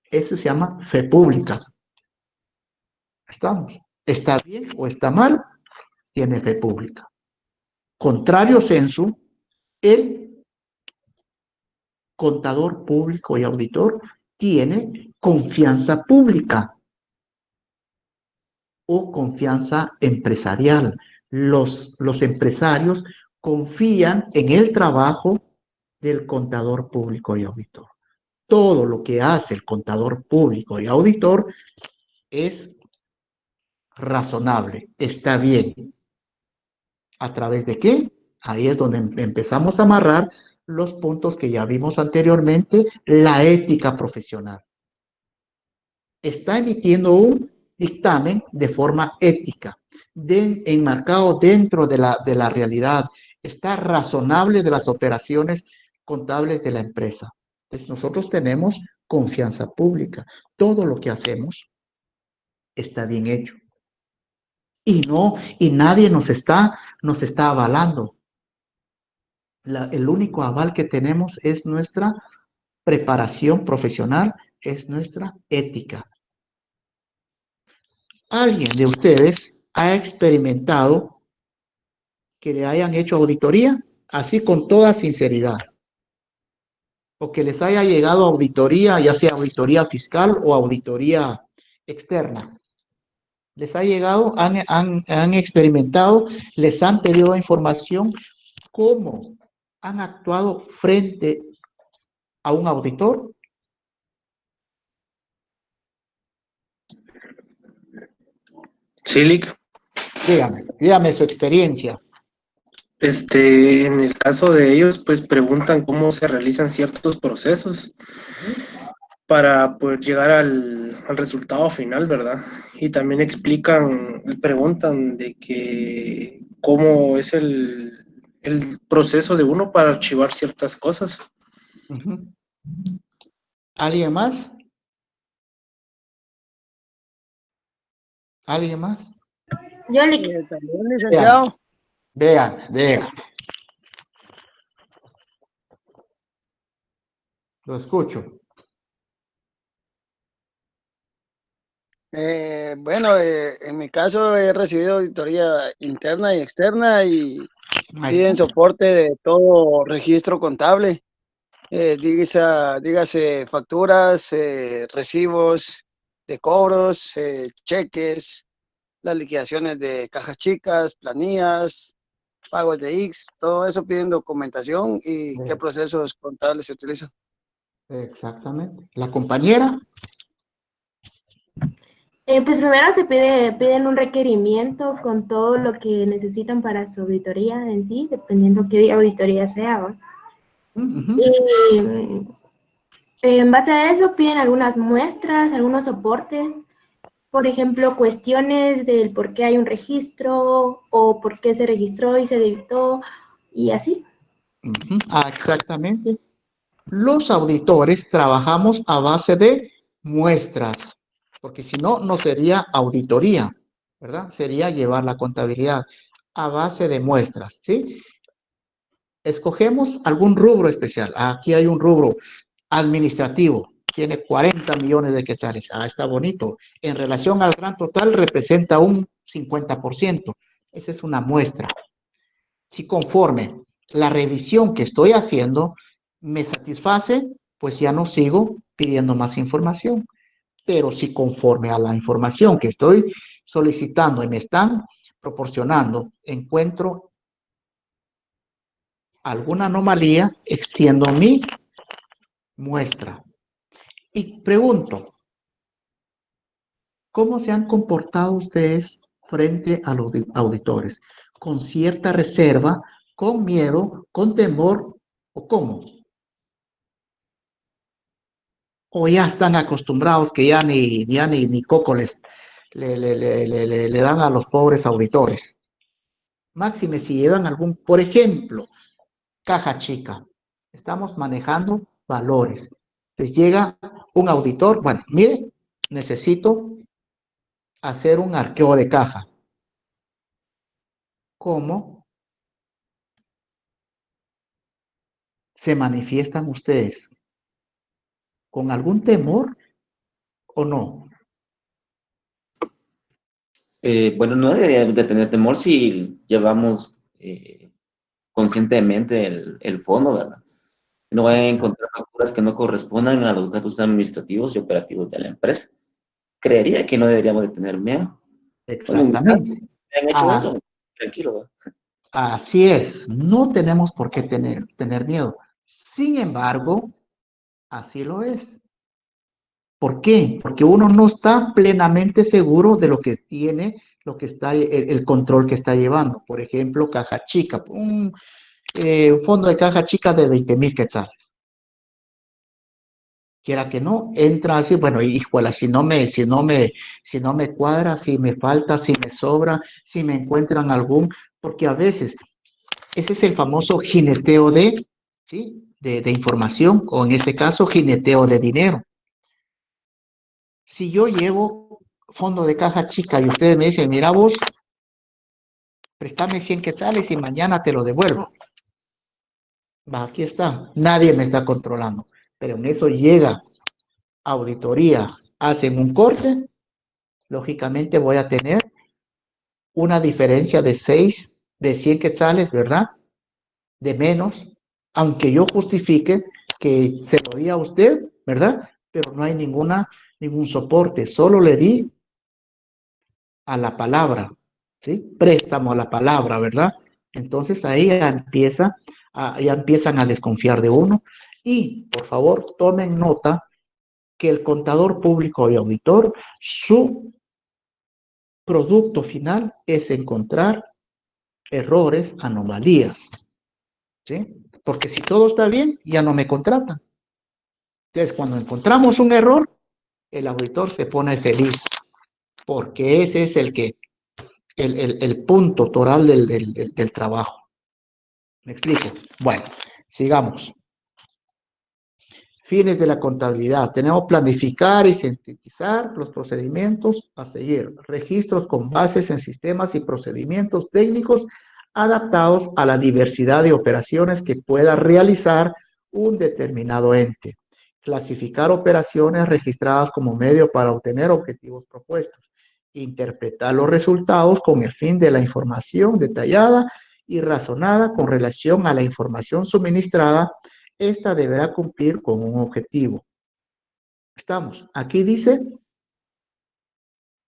Eso se llama fe pública. ¿Estamos? ¿Está bien o está mal? Tiene fe pública. Contrario censo, el contador público y auditor tiene confianza pública o confianza empresarial. Los empresarios confían en el trabajo del contador público y auditor. Todo lo que hace el contador público y auditor es razonable, está bien. ¿A través de qué? Ahí es donde empezamos a amarrar los puntos que ya vimos anteriormente, la ética profesional. Está emitiendo un dictamen de forma ética, enmarcado dentro de la realidad, está razonable de las operaciones contables de la empresa. Entonces, nosotros tenemos confianza pública. Todo lo que hacemos está bien hecho. Y nadie nos está avalando. El único aval que tenemos es nuestra preparación profesional, es nuestra ética. ¿Alguien de ustedes ha experimentado que le hayan hecho auditoría? Así con toda sinceridad. O que les haya llegado auditoría, ya sea auditoría fiscal o auditoría externa. ¿Les ha llegado? ¿Han experimentado? ¿Les han pedido información? ¿Cómo han actuado frente a un auditor? Sí, Lick. Dígame su experiencia. En el caso de ellos, pues preguntan cómo se realizan ciertos procesos para poder llegar al resultado final, ¿verdad? Y también preguntan de que cómo es el proceso de uno para archivar ciertas cosas. Uh-huh. ¿Alguien más? ¿Alguien más? Yo, Lick. También, licenciado. Vean. Lo escucho. Bueno, en mi caso he recibido auditoría interna y externa y piden soporte de todo registro contable. Dígase facturas, recibos de cobros, cheques, las liquidaciones de cajas chicas, planillas, pagos de X, todo eso piden documentación y qué procesos contables se utilizan. Exactamente. ¿La compañera? Pues primero piden un requerimiento con todo lo que necesitan para su auditoría en sí, dependiendo qué auditoría sea, ¿va? Uh-huh. Y en base a eso piden algunas muestras, algunos soportes, por ejemplo, cuestiones del por qué hay un registro o por qué se registró y se debitó y así. Uh-huh. Exactamente. Los auditores trabajamos a base de muestras, porque si no, no sería auditoría, ¿verdad? Sería llevar la contabilidad a base de muestras, ¿sí? Escogemos algún rubro especial. Aquí hay un rubro administrativo, tiene 40 millones de quetzales. Está bonito. En relación al gran total representa un 50%. Esa es una muestra. Si conforme la revisión que estoy haciendo me satisface, pues ya no sigo pidiendo más información. Pero si conforme a la información que estoy solicitando y me están proporcionando, encuentro alguna anomalía, extiendo mi muestra. Y pregunto, ¿cómo se han comportado ustedes frente a los auditores? ¿Con cierta reserva, con miedo, con temor o cómo? ¿O ya están acostumbrados que ya ni coco le dan a los pobres auditores? Máxime si llevan algún, por ejemplo, caja chica. Estamos manejando valores. Les llega un auditor, bueno, mire, necesito hacer un arqueo de caja. ¿Cómo se manifiestan ustedes? ¿Con algún temor o no? Bueno, no deberíamos de tener temor si llevamos conscientemente el fondo, ¿verdad? No van a encontrar facturas que no correspondan a los gastos administrativos y operativos de la empresa. Creería que no deberíamos de tener miedo. Bueno, en mi caso, Exactamente. me han hecho Ah, eso, tranquilo, ¿verdad? así es, no tenemos por qué tener miedo. Sin embargo, así lo es. ¿Por qué? Porque uno no está plenamente seguro de lo que tiene, lo que está, el control que está llevando. Por ejemplo, caja chica, un fondo de caja chica de 20,000 quetzales. Quiera que no, entra así, bueno, híjole, si no me cuadra, si me falta, si me sobra, si me encuentran algún, porque a veces ese es el famoso jineteo ¿sí? De información, o en este caso, jineteo de dinero. Si yo llevo fondo de caja chica y ustedes me dicen, mira vos, préstame 100 quetzales y mañana te lo devuelvo. Va, aquí está, nadie me está controlando, pero en eso llega auditoría, hacen un corte, lógicamente voy a tener una diferencia de 100 quetzales, ¿verdad? De menos, aunque yo justifique que se lo di a usted, ¿verdad? Pero no hay ningún soporte, solo le di a la palabra, ¿sí? Préstamo a la palabra, ¿verdad? Entonces ahí ya empiezan a desconfiar de uno. Y, por favor, tomen nota que el contador público y auditor, su producto final es encontrar errores, anomalías, ¿sí? Porque si todo está bien, ya no me contratan. Entonces, cuando encontramos un error, el auditor se pone feliz, porque ese es el punto toral del trabajo. ¿Me explico? Bueno, sigamos. Fines de la contabilidad. Tenemos planificar y sintetizar los procedimientos a seguir. Registros con bases en sistemas y procedimientos técnicos adaptados a la diversidad de operaciones que pueda realizar un determinado ente. Clasificar operaciones registradas como medio para obtener objetivos propuestos. Interpretar los resultados con el fin de la información detallada y razonada con relación a la información suministrada. Esta deberá cumplir con un objetivo. Estamos. Aquí dice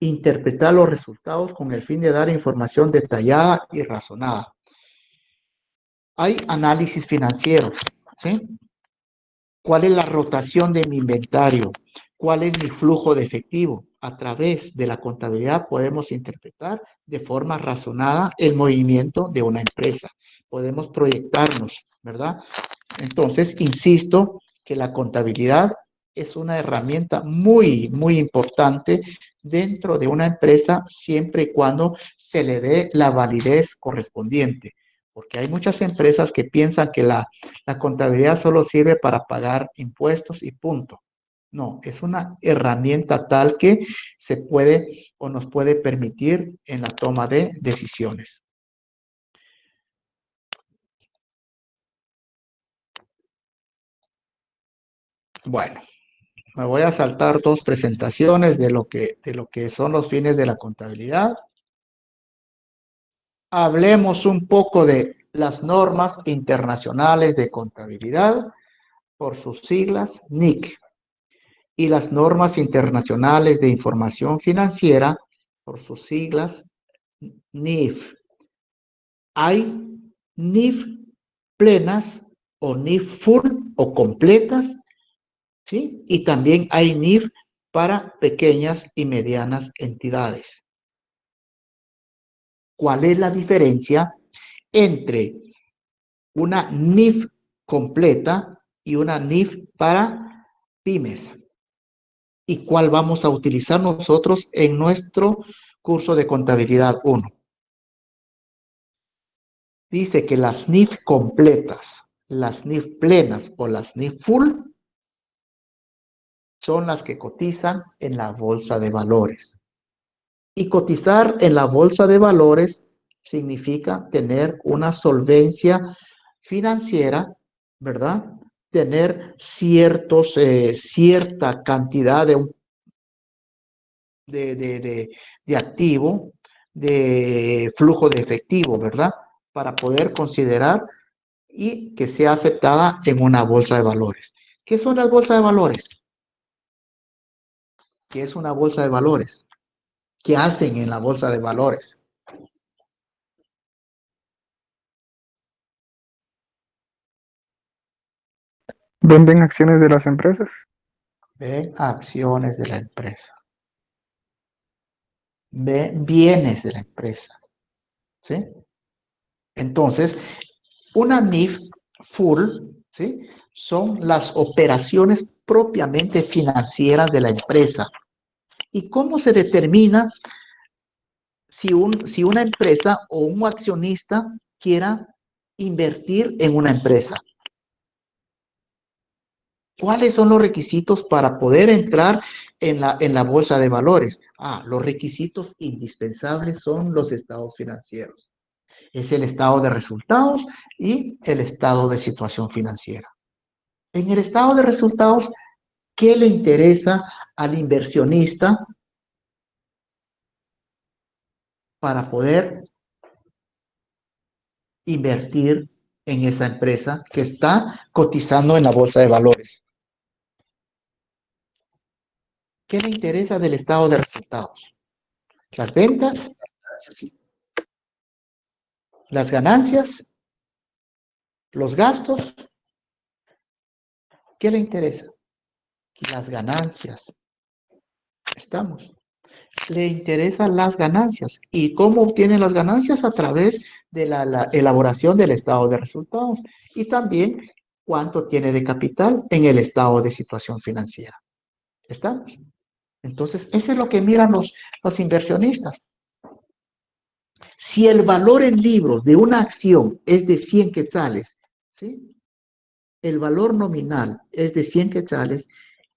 interpretar los resultados con el fin de dar información detallada y razonada. Hay análisis financieros, ¿sí? ¿Cuál es la rotación de mi inventario? ¿Cuál es mi flujo de efectivo? A través de la contabilidad podemos interpretar de forma razonada el movimiento de una empresa. Podemos proyectarnos, ¿verdad? Entonces, insisto que la contabilidad es una herramienta muy, muy importante dentro de una empresa siempre y cuando se le dé la validez correspondiente. Porque hay muchas empresas que piensan que la contabilidad solo sirve para pagar impuestos y punto. No, es una herramienta tal que se puede o nos puede permitir en la toma de decisiones. Bueno, me voy a saltar dos presentaciones de lo que son los fines de la contabilidad. Hablemos un poco de las normas internacionales de contabilidad, por sus siglas NIC, y las normas internacionales de información financiera, por sus siglas NIF. Hay NIF plenas o NIF full o completas, ¿sí? Y también hay NIF para pequeñas y medianas entidades. ¿Cuál es la diferencia entre una NIF completa y una NIF para pymes? ¿Y cuál vamos a utilizar nosotros en nuestro curso de contabilidad 1? Dice que las NIF completas, las NIF plenas o las NIF full son las que cotizan en la bolsa de valores. Y cotizar en la bolsa de valores significa tener una solvencia financiera, ¿verdad? Tener cierta cantidad de activo, de flujo de efectivo, ¿verdad? Para poder considerar y que sea aceptada en una bolsa de valores. ¿Qué son las bolsas de valores? ¿Qué es una bolsa de valores? ¿Qué hacen en la bolsa de valores? Venden acciones de las empresas. Ven acciones de la empresa. Ven bienes de la empresa. ¿Sí? Entonces, una NIF full, ¿sí? Son las operaciones propiamente financieras de la empresa. ¿Y cómo se determina si una empresa o un accionista quiera invertir en una empresa? ¿Cuáles son los requisitos para poder entrar en la bolsa de valores? Los requisitos indispensables son los estados financieros. Es el estado de resultados y el estado de situación financiera. En el estado de resultados, ¿qué le interesa al inversionista para poder invertir en esa empresa que está cotizando en la bolsa de valores? ¿Qué le interesa del estado de resultados? Las ventas, las ganancias, los gastos. ¿Qué le interesa? Las ganancias. Estamos. Le interesan las ganancias. ¿Y cómo obtienen las ganancias? A través de la elaboración del estado de resultados y también cuánto tiene de capital en el estado de situación financiera. ¿Estamos? Entonces, eso es lo que miran los inversionistas. Si el valor en libros de una acción es de 100 quetzales, ¿sí? El valor nominal es de 100 quetzales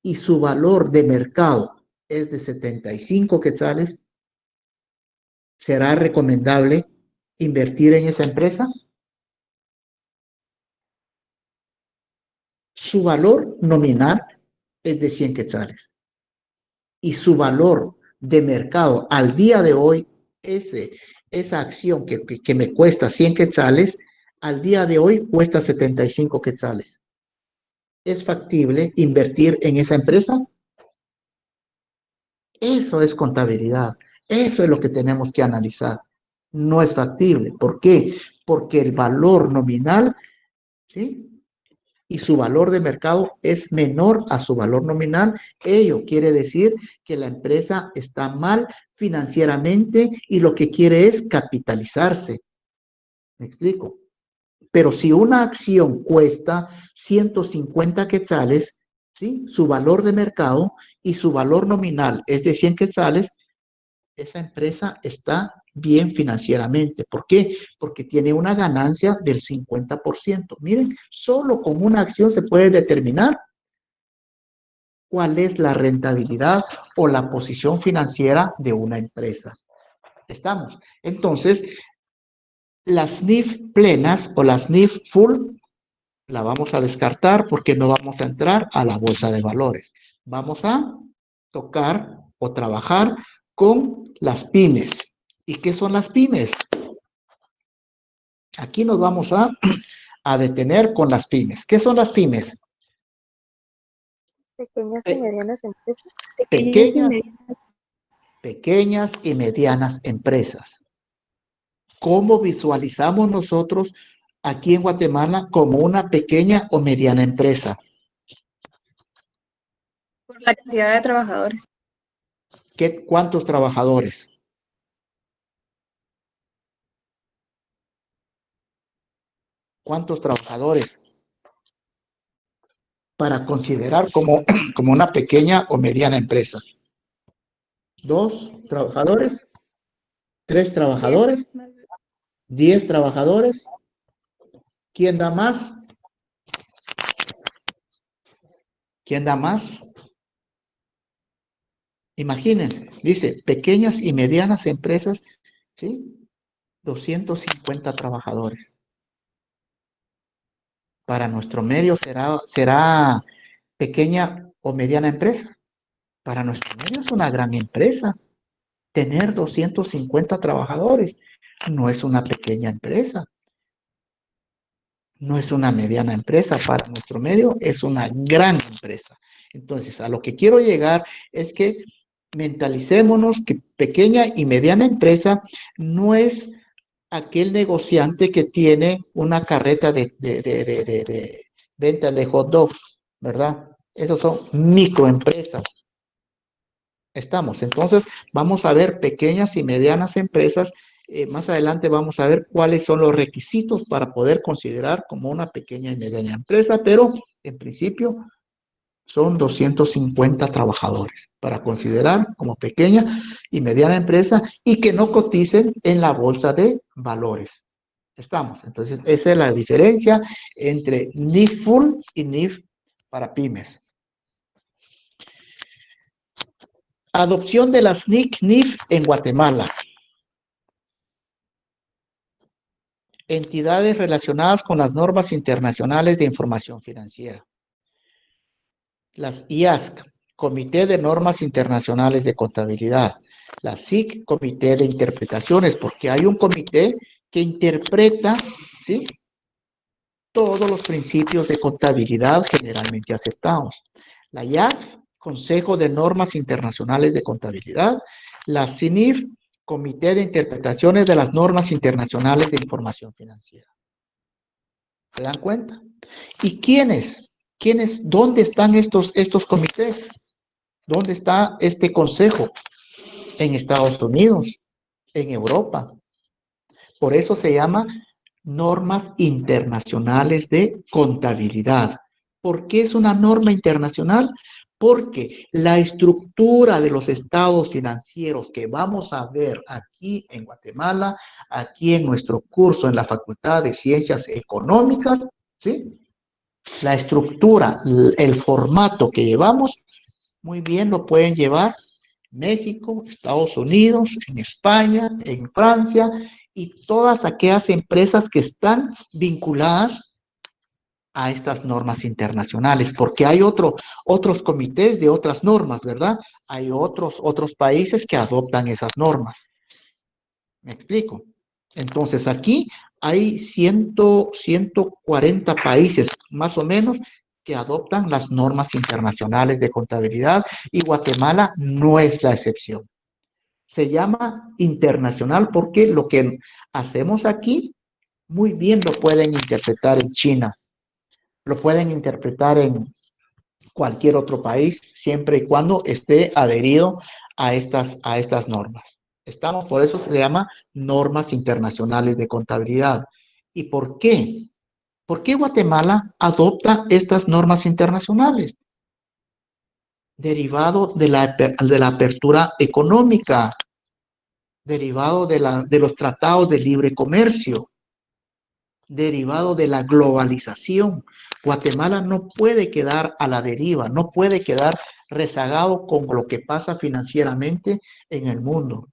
y su valor de mercado es de 75 quetzales, ¿será recomendable invertir en esa empresa? Su valor nominal es de 100 quetzales y su valor de mercado al día de hoy, esa acción que me cuesta 100 quetzales, al día de hoy cuesta 75 quetzales. ¿Es factible invertir en esa empresa? Eso es contabilidad. Eso es lo que tenemos que analizar. No es factible. ¿Por qué? Porque el valor nominal, ¿sí? Y su valor de mercado es menor a su valor nominal. Ello quiere decir que la empresa está mal financieramente y lo que quiere es capitalizarse. ¿Me explico? Pero si una acción cuesta 150 quetzales, ¿sí? Su valor de mercado y su valor nominal es de 100 quetzales, esa empresa está bien financieramente. ¿Por qué? Porque tiene una ganancia del 50%. Miren, solo con una acción se puede determinar cuál es la rentabilidad o la posición financiera de una empresa. ¿Estamos? Entonces, las NIF plenas o las NIF full la vamos a descartar porque no vamos a entrar a la bolsa de valores. Vamos a tocar o trabajar con las pymes. ¿Y qué son las pymes? Aquí nos vamos a detener con las pymes. ¿Qué son las pymes? Pequeñas y medianas empresas. Pequeñas y medianas empresas. ¿Cómo visualizamos nosotros aquí en Guatemala como una pequeña o mediana empresa? Por la cantidad de trabajadores. ¿Cuántos trabajadores? ¿Cuántos trabajadores? Para considerar como una pequeña o mediana empresa. 2 trabajadores, 3 trabajadores, 10 trabajadores. ¿Quién da más? ¿Quién da más? Imagínense, dice, pequeñas y medianas empresas, ¿sí? 250 trabajadores. Para nuestro medio será pequeña o mediana empresa. Para nuestro medio es una gran empresa. Tener 250 trabajadores no es una pequeña empresa, no es una mediana empresa. Para nuestro medio es una gran empresa. Entonces, a lo que quiero llegar es que mentalicémonos que pequeña y mediana empresa no es aquel negociante que tiene una carreta de venta de hot dogs, ¿verdad? Esos son microempresas. Estamos. Entonces, vamos a ver pequeñas y medianas empresas. Más adelante vamos a ver cuáles son los requisitos para poder considerar como una pequeña y mediana empresa, pero en principio son 250 trabajadores para considerar como pequeña y mediana empresa y que no coticen en la bolsa de valores. Estamos. Entonces, esa es la diferencia entre NIF Full y NIF para pymes. Adopción de las NIF en Guatemala. Entidades relacionadas con las normas internacionales de información financiera. Las IASC, Comité de Normas Internacionales de Contabilidad. La SIC, Comité de Interpretaciones, porque hay un comité que interpreta, ¿sí?, todos los principios de contabilidad generalmente aceptados. La IASF, Consejo de Normas Internacionales de Contabilidad. La CINIF, Comité de Interpretaciones de las Normas Internacionales de Información Financiera. ¿Se dan cuenta? ¿Y quiénes? ¿Dónde están estos comités? ¿Dónde está este consejo? En Estados Unidos, en Europa. Por eso se llama normas internacionales de contabilidad. ¿Por qué es una norma internacional? Porque la estructura de los estados financieros que vamos a ver aquí en Guatemala, aquí en nuestro curso en la Facultad de Ciencias Económicas, ¿sí?, la estructura, el formato que llevamos, muy bien lo pueden llevar México, Estados Unidos, en España, en Francia y todas aquellas empresas que están vinculadas a estas normas internacionales, porque hay otros comités de otras normas, ¿verdad? Hay otros países que adoptan esas normas. ¿Me explico? Entonces aquí hay 140 países más o menos que adoptan las normas internacionales de contabilidad y Guatemala no es la excepción. Se llama internacional porque lo que hacemos aquí muy bien lo pueden interpretar en China, lo pueden interpretar en cualquier otro país, siempre y cuando esté adherido a estas normas. Estamos, por eso se llama normas internacionales de contabilidad. ¿Y por qué? ¿Por qué Guatemala adopta estas normas internacionales? Derivado de la apertura económica, derivado de los tratados de libre comercio, derivado de la globalización. Guatemala no puede quedar a la deriva, no puede quedar rezagado con lo que pasa financieramente en el mundo,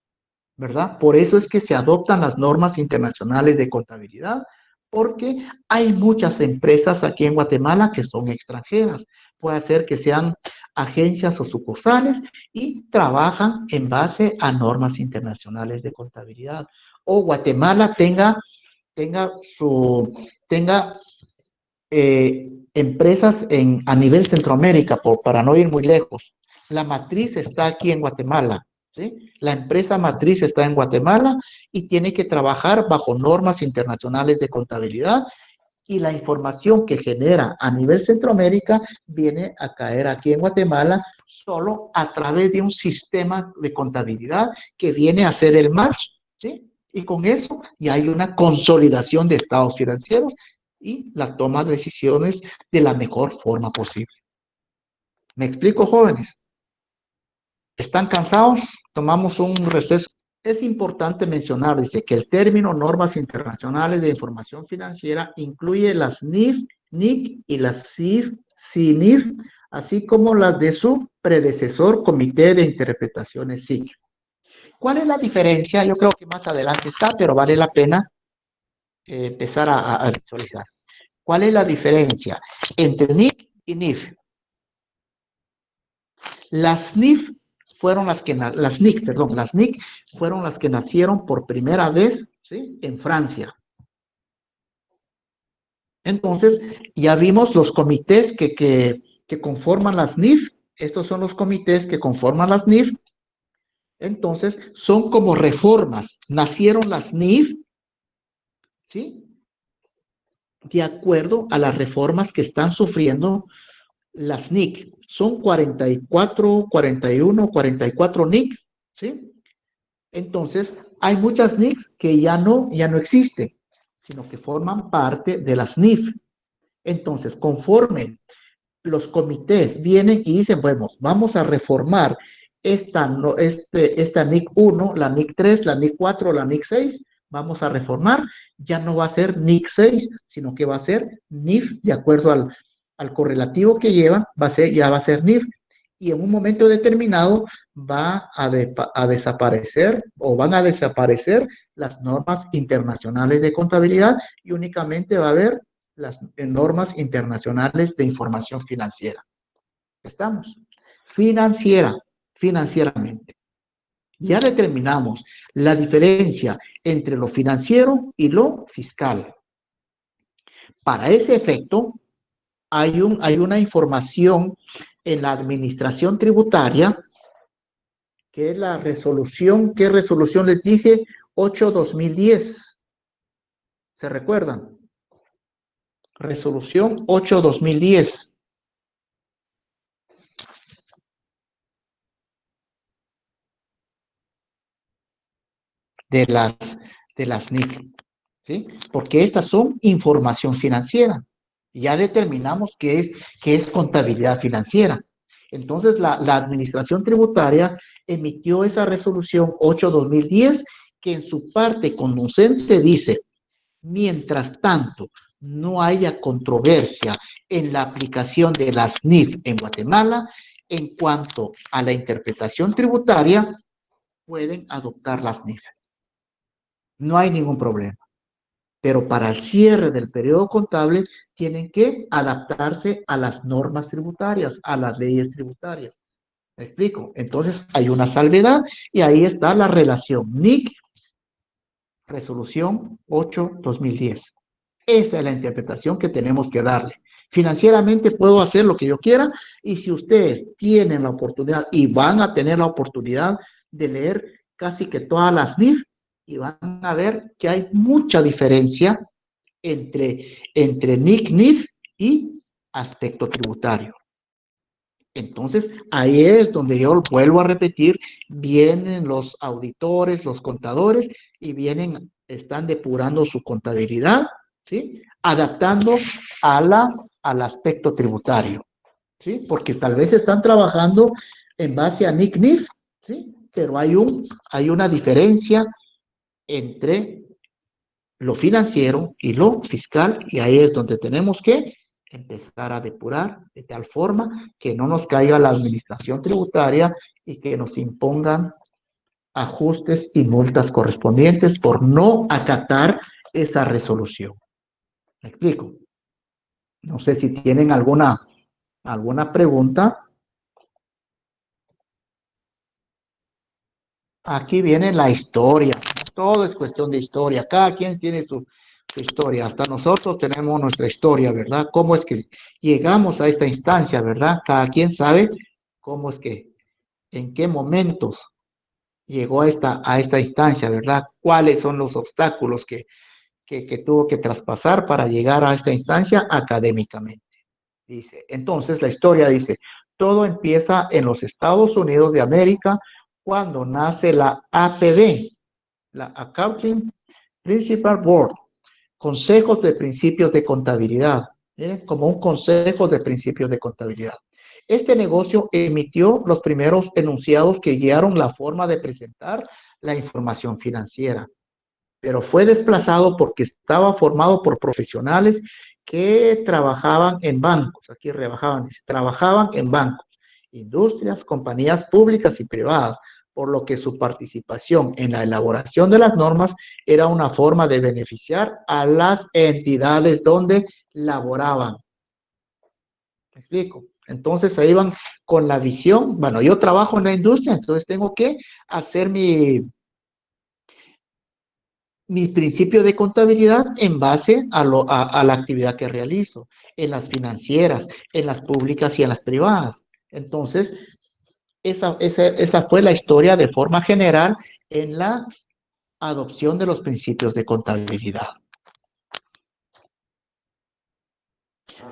¿verdad? Por eso es que se adoptan las normas internacionales de contabilidad, porque hay muchas empresas aquí en Guatemala que son extranjeras. Puede ser que sean agencias o sucursales y trabajan en base a normas internacionales de contabilidad. O Guatemala tenga empresas a nivel Centroamérica, para no ir muy lejos. La matriz está aquí en Guatemala, ¿sí? La empresa matriz está en Guatemala y tiene que trabajar bajo normas internacionales de contabilidad y la información que genera a nivel Centroamérica viene a caer aquí en Guatemala solo a través de un sistema de contabilidad que viene a hacer el match, ¿sí? Y con eso ya hay una consolidación de estados financieros y la toma de decisiones de la mejor forma posible. ¿Me explico, jóvenes? ¿Están cansados? Tomamos un receso. Es importante mencionar, dice, que el término normas internacionales de información financiera incluye las NIF, NIC y las CIF, CINIF, así como las de su predecesor Comité de Interpretaciones SIC. ¿Cuál es la diferencia? Yo creo que más adelante está, pero vale la pena empezar a visualizar. ¿Cuál es la diferencia entre NIC y NIF? Las NIF fueron las que, las NIC, perdón, las NIC fueron las que nacieron por primera vez, ¿sí?, en Francia. Entonces, ya vimos los comités que conforman las NIF. Estos son los comités que conforman las NIF. Entonces, son como reformas. Nacieron las NIF, ¿sí?, de acuerdo a las reformas que están sufriendo las NIC. Son 44, 41, 44 NIC, ¿sí? Entonces, hay muchas NIC que ya no existen, sino que forman parte de las NIF. Entonces, conforme los comités vienen y dicen, bueno, vamos a reformar esta NIC 1, la NIC 3, la NIC 4, la NIC 6, vamos a reformar, ya no va a ser NIC 6, sino que va a ser NIF, de acuerdo al correlativo que lleva, ya va a ser NIF, y en un momento determinado va a desaparecer o van a desaparecer las normas internacionales de contabilidad y únicamente va a haber las normas internacionales de información financiera. ¿Estamos? Financieramente. Ya determinamos la diferencia entre lo financiero y lo fiscal. Para ese efecto, hay una información en la administración tributaria, que es la resolución, ¿qué resolución les dije? 8/2010. ¿Se recuerdan? Resolución 8/2010. De las NIF, ¿sí? Porque estas son información financiera. Ya determinamos qué es contabilidad financiera. Entonces, la Administración Tributaria emitió esa resolución 8/2010, que en su parte conducente dice, mientras tanto no haya controversia en la aplicación de las NIF en Guatemala, en cuanto a la interpretación tributaria, pueden adoptar las NIF. No hay ningún problema. Pero para el cierre del periodo contable tienen que adaptarse a las normas tributarias, a las leyes tributarias. ¿Me explico? Entonces hay una salvedad y ahí está la relación NIC, resolución 8/2010. Esa es la interpretación que tenemos que darle. Financieramente puedo hacer lo que yo quiera y si ustedes tienen la oportunidad y van a tener la oportunidad de leer casi que todas las NIF, y van a ver que hay mucha diferencia entre NIC, NIF y aspecto tributario. Entonces, ahí es donde yo vuelvo a repetir, vienen los auditores, los contadores, y están depurando su contabilidad, ¿sí? Adaptando al aspecto tributario, ¿sí? Porque tal vez están trabajando en base a NIC, NIF, ¿sí? Pero hay una diferencia entre lo financiero y lo fiscal, y ahí es donde tenemos que empezar a depurar de tal forma que no nos caiga la administración tributaria y que nos impongan ajustes y multas correspondientes por no acatar esa resolución. ¿Me explico? No sé si tienen alguna pregunta. Aquí viene la historia. Todo es cuestión de historia. Cada quien tiene su historia. Hasta nosotros tenemos nuestra historia, ¿verdad? ¿Cómo es que llegamos a esta instancia, verdad? Cada quien sabe cómo es que, en qué momentos llegó a esta instancia, ¿verdad? ¿Cuáles son los obstáculos que tuvo que traspasar para llegar a esta instancia académicamente? Dice, entonces la historia dice, todo empieza en los Estados Unidos de América cuando nace la APB, la Accounting Principal Board, consejos de principios de contabilidad, como un consejo de principios de contabilidad. Este negocio emitió los primeros enunciados que guiaron la forma de presentar la información financiera. pero fue desplazado porque estaba formado por profesionales que trabajaban en bancos, aquí rebajaban, trabajaban en bancos, industrias, compañías públicas y privadas, por lo que su participación en la elaboración de las normas era una forma de beneficiar a las entidades donde laboraban. ¿Me explico? Entonces ahí van con la visión, bueno, yo trabajo en la industria, entonces tengo que hacer mi principio de contabilidad en base a la actividad que realizo, en las financieras, en las públicas y en las privadas. Entonces, esa fue la historia de forma general en la adopción de los principios de contabilidad.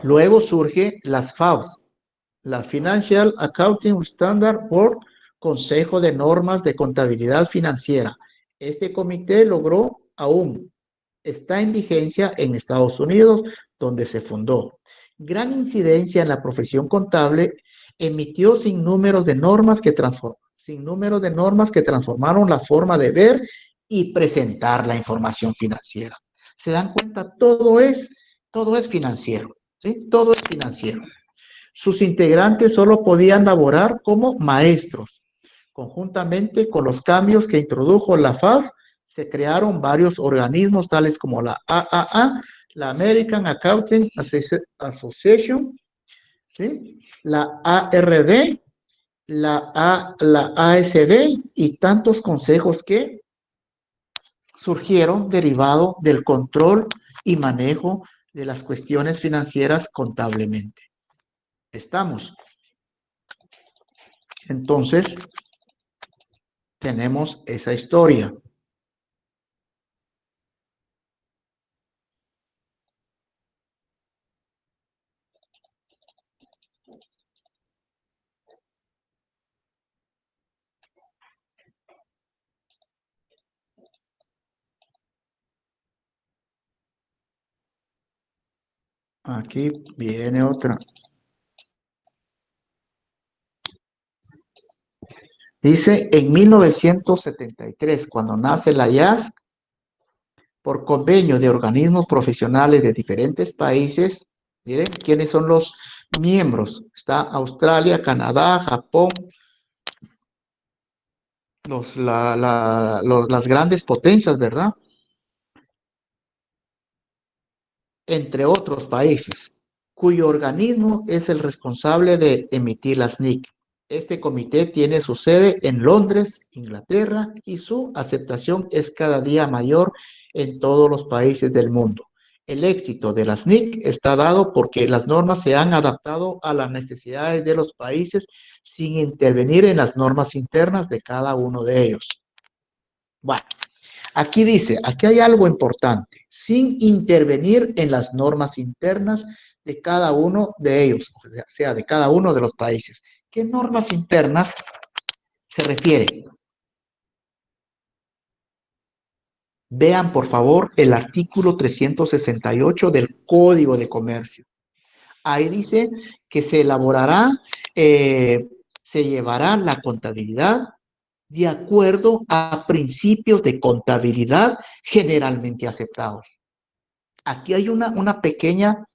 Luego surge las FABs, la Financial Accounting Standard Board, Consejo de Normas de Contabilidad Financiera. Este comité está en vigencia en Estados Unidos, donde se fundó. Gran incidencia en la profesión contable, emitió sinnúmero de normas que transformaron la forma de ver y presentar la información financiera. ¿Se dan cuenta? Todo es financiero, ¿sí? Todo es financiero. Sus integrantes solo podían laborar como maestros. Conjuntamente con los cambios que introdujo la FAB, se crearon varios organismos tales como la AAA, la American Accounting Association, ¿sí? La ARD, la ASB y tantos consejos que surgieron derivado del control y manejo de las cuestiones financieras contablemente. ¿Estamos? Entonces, tenemos esa historia. Aquí viene otra. Dice, en 1973, cuando nace la IASC, por convenio de organismos profesionales de diferentes países, miren, ¿quiénes son los miembros? Está Australia, Canadá, Japón, las grandes potencias, ¿verdad? Entre otros países, cuyo organismo es el responsable de emitir las NIC. Este comité tiene su sede en Londres, Inglaterra, y su aceptación es cada día mayor en todos los países del mundo. El éxito de las NIC está dado porque las normas se han adaptado a las necesidades de los países sin intervenir en las normas internas de cada uno de ellos. Bueno, aquí dice, aquí hay algo importante, sin intervenir en las normas internas de cada uno de ellos, o sea, de cada uno de los países. ¿Qué normas internas se refiere? Vean, por favor, el artículo 368 del Código de Comercio. Ahí dice que se elaborará, se llevará la contabilidad de acuerdo a principios de contabilidad generalmente aceptados. Aquí hay una pequeña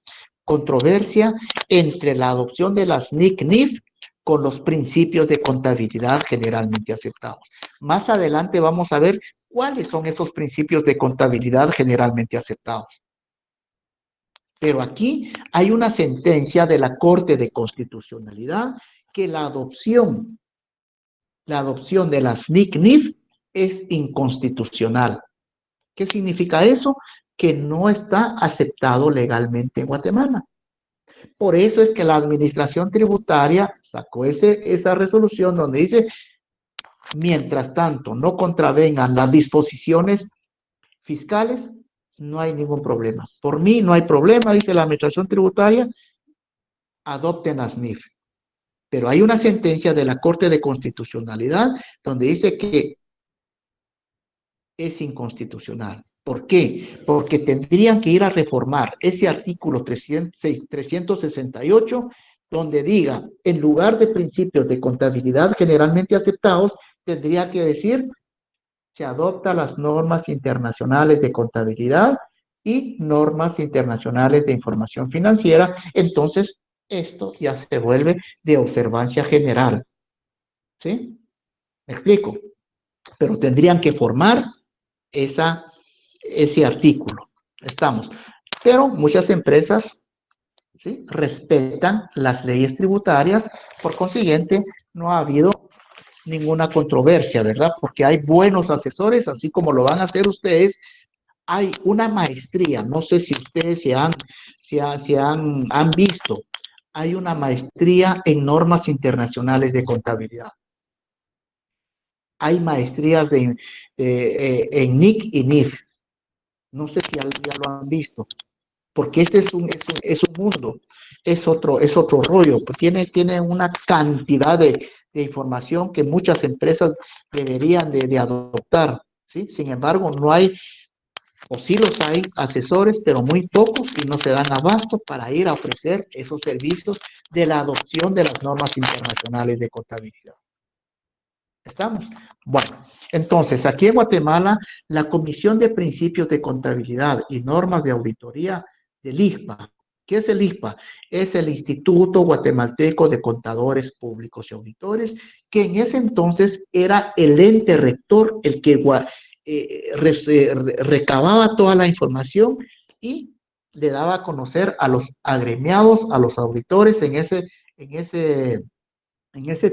controversia entre la adopción de las NIC-NIF con los principios de contabilidad generalmente aceptados. Más adelante vamos a ver cuáles son esos principios de contabilidad generalmente aceptados. Pero aquí hay una sentencia de la Corte de Constitucionalidad que la adopción de las NIC-NIF es inconstitucional. ¿Qué significa eso? Que no está aceptado legalmente en Guatemala. Por eso es que la administración tributaria sacó esa resolución donde dice, mientras tanto no contravengan las disposiciones fiscales, no hay ningún problema. Por mí no hay problema, dice la administración tributaria, adopten las NIF. Pero hay una sentencia de la Corte de Constitucionalidad donde dice que es inconstitucional. ¿Por qué? Porque tendrían que ir a reformar ese artículo 368, donde diga, en lugar de principios de contabilidad generalmente aceptados, tendría que decir, se adoptan las normas internacionales de contabilidad y normas internacionales de información financiera, entonces esto ya se vuelve de observancia general. ¿Sí? ¿Me explico? Pero tendrían que formar ese artículo. Estamos. Pero muchas empresas, ¿sí?, respetan las leyes tributarias, por consiguiente, no ha habido ninguna controversia, ¿verdad? Porque hay buenos asesores, así como lo van a hacer ustedes. Hay una maestría, no sé si ustedes han visto, hay una maestría en normas internacionales de contabilidad. Hay maestrías en NIC y NIF. No sé si ya lo han visto, porque este es un mundo, es otro rollo, tiene una cantidad de información que muchas empresas deberían de adoptar, ¿sí? Sin embargo, no hay, o sí los hay asesores, pero muy pocos, y no se dan abasto para ir a ofrecer esos servicios de la adopción de las normas internacionales de contabilidad. ¿Estamos? Bueno, entonces, aquí en Guatemala, la Comisión de Principios de Contabilidad y Normas de Auditoría del IGPA. ¿Qué es el IGPA? Es el Instituto Guatemalteco de Contadores Públicos y Auditores, que en ese entonces era el ente rector, el que recababa toda la información y le daba a conocer a los agremiados, a los auditores en ese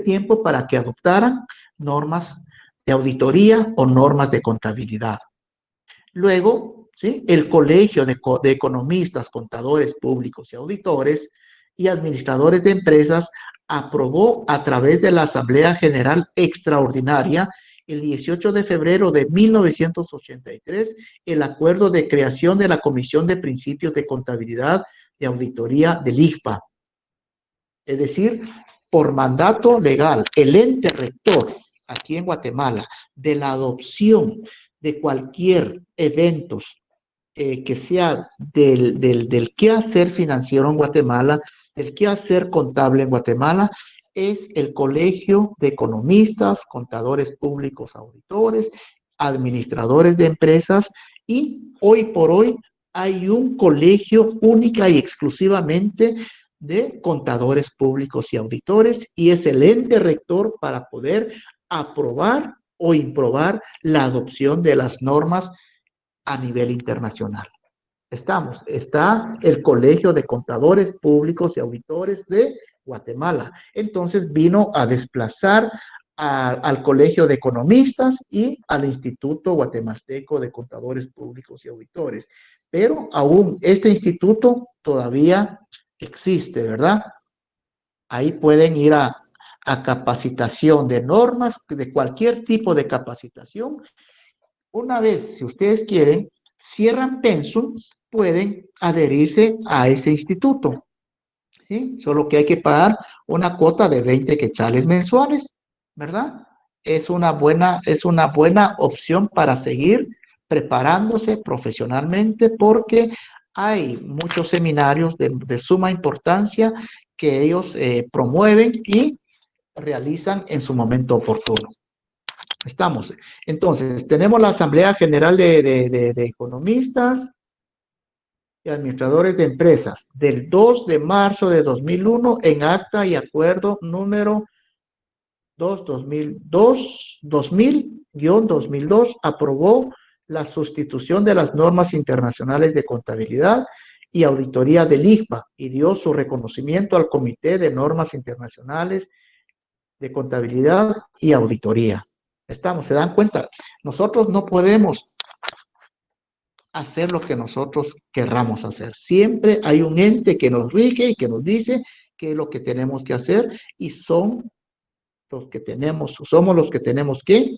tiempo para que adoptaran normas de auditoría o normas de contabilidad. Luego, ¿sí?, el Colegio de Economistas, Contadores Públicos y Auditores y Administradores de Empresas aprobó a través de la Asamblea General Extraordinaria el 18 de febrero de 1983 el acuerdo de creación de la Comisión de Principios de Contabilidad y Auditoría del IGPA. Es decir, por mandato legal, el ente rector aquí en Guatemala de la adopción de cualquier evento que sea del quehacer financiero en Guatemala, del quehacer contable en Guatemala, es el Colegio de Economistas, Contadores Públicos, Auditores, Administradores de Empresas, y hoy por hoy hay un colegio única y exclusivamente de contadores públicos y auditores, y es el ente rector para poder aprobar o improbar la adopción de las normas a nivel internacional. Está el Colegio de Contadores Públicos y Auditores de Guatemala. Entonces vino a desplazar al Colegio de Economistas y al Instituto Guatemalteco de Contadores Públicos y Auditores. Pero aún este instituto todavía existe, ¿verdad? Ahí pueden ir a capacitación de normas, de cualquier tipo de capacitación. Una vez, si ustedes quieren, cierran pensum, pueden adherirse a ese instituto, ¿sí? Solo que hay que pagar una cuota de 20 quetzales mensuales, ¿verdad? Es una buena opción para seguir preparándose profesionalmente, porque hay muchos seminarios de suma importancia que ellos promueven y realizan en su momento oportuno. Estamos. Entonces, tenemos la Asamblea General de Economistas y Administradores de Empresas del 2 de marzo de 2001 en acta y acuerdo número 2000-2002, aprobó la sustitución de las normas internacionales de contabilidad y auditoría del IGPA y dio su reconocimiento al Comité de Normas Internacionales de Contabilidad y Auditoría. ¿Se dan cuenta? Nosotros no podemos hacer lo que nosotros querramos hacer. Siempre hay un ente que nos rige y que nos dice qué es lo que tenemos que hacer, y somos los que tenemos que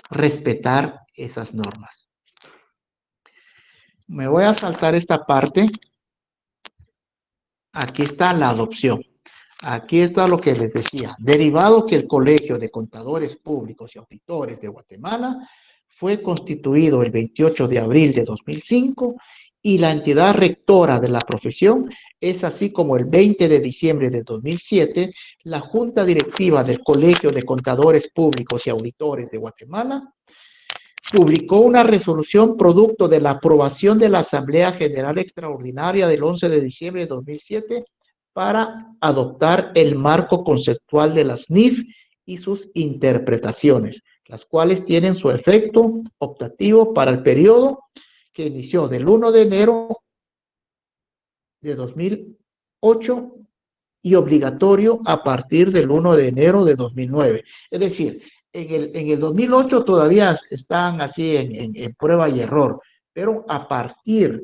respetar esas normas. Me voy a saltar esta parte. Aquí está la adopción. Aquí está lo que les decía. Derivado que el Colegio de Contadores Públicos y Auditores de Guatemala fue constituido el 28 de abril de 2005 y la entidad rectora de la profesión es, así como el 20 de diciembre de 2007, la Junta Directiva del Colegio de Contadores Públicos y Auditores de Guatemala. publicó una resolución producto de la aprobación de la Asamblea General Extraordinaria del 11 de diciembre de 2007 para adoptar el marco conceptual de las NIF y sus interpretaciones, las cuales tienen su efecto optativo para el periodo que inició del 1 de enero de 2008 y obligatorio a partir del 1 de enero de 2009. Es decir, en el 2008 todavía están así en prueba y error, pero a partir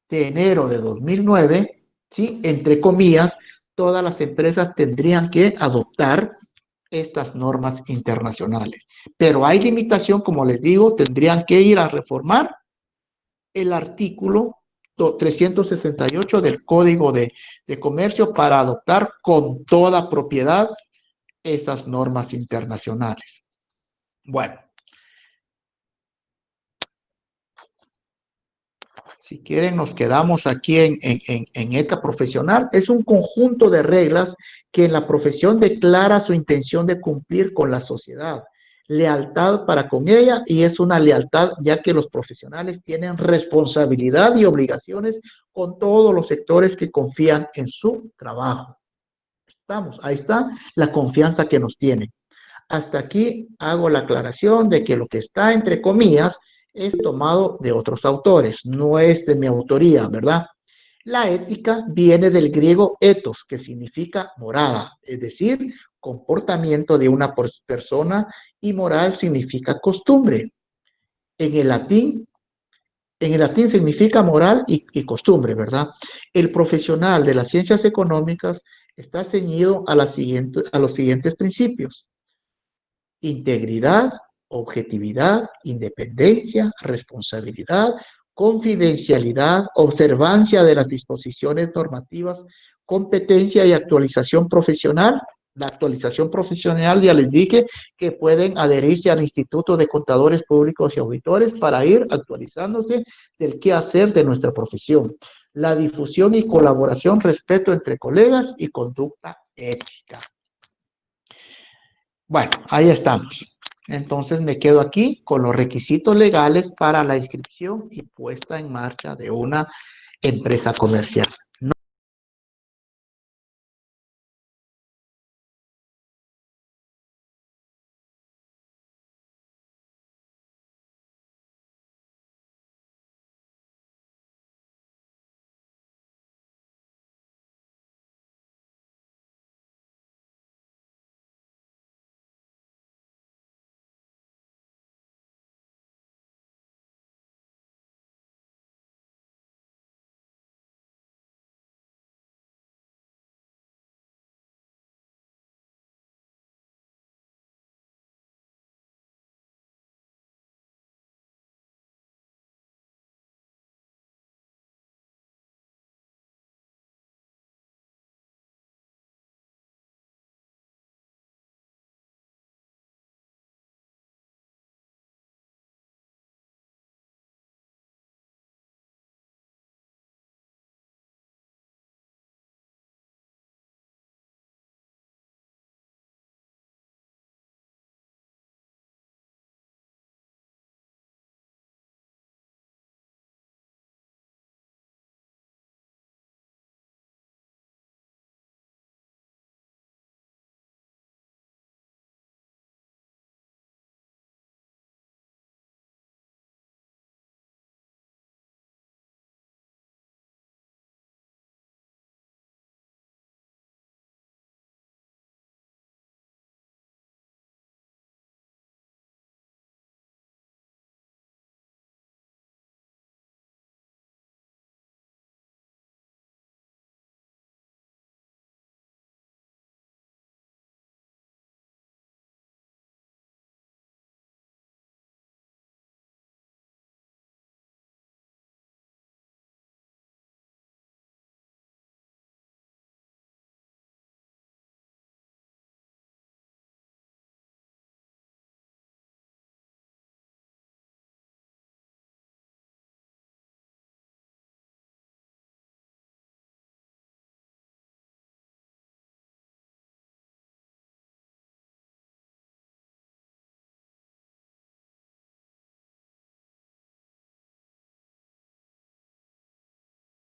de enero de 2009, ¿sí? Entre comillas, todas las empresas tendrían que adoptar estas normas internacionales. Pero hay limitación, como les digo, tendrían que ir a reformar el artículo 368 del Código de Comercio para adoptar con toda propiedad esas normas internacionales. Bueno, si quieren nos quedamos aquí en ECA profesional. Es un conjunto de reglas que la profesión declara su intención de cumplir con la sociedad, lealtad para con ella, y es una lealtad ya que los profesionales tienen responsabilidad y obligaciones con todos los sectores que confían en su trabajo. Estamos, ahí está la confianza que nos tienen. Hasta aquí hago la aclaración de que lo que está entre comillas es tomado de otros autores, no es de mi autoría, ¿verdad? La ética viene del griego ethos, que significa morada, es decir, comportamiento de una persona, y moral significa costumbre. En el latín significa moral y costumbre, ¿verdad? El profesional de las ciencias económicas está ceñido a los siguientes principios: integridad, objetividad, independencia, responsabilidad, confidencialidad, observancia de las disposiciones normativas, competencia y actualización profesional. La actualización profesional, ya les dije que pueden adherirse al Instituto de Contadores Públicos y Auditores para ir actualizándose del qué hacer de nuestra profesión. La difusión y colaboración, respeto entre colegas y conducta ética. Bueno, ahí estamos. Entonces me quedo aquí con los requisitos legales para la inscripción y puesta en marcha de una empresa comercial.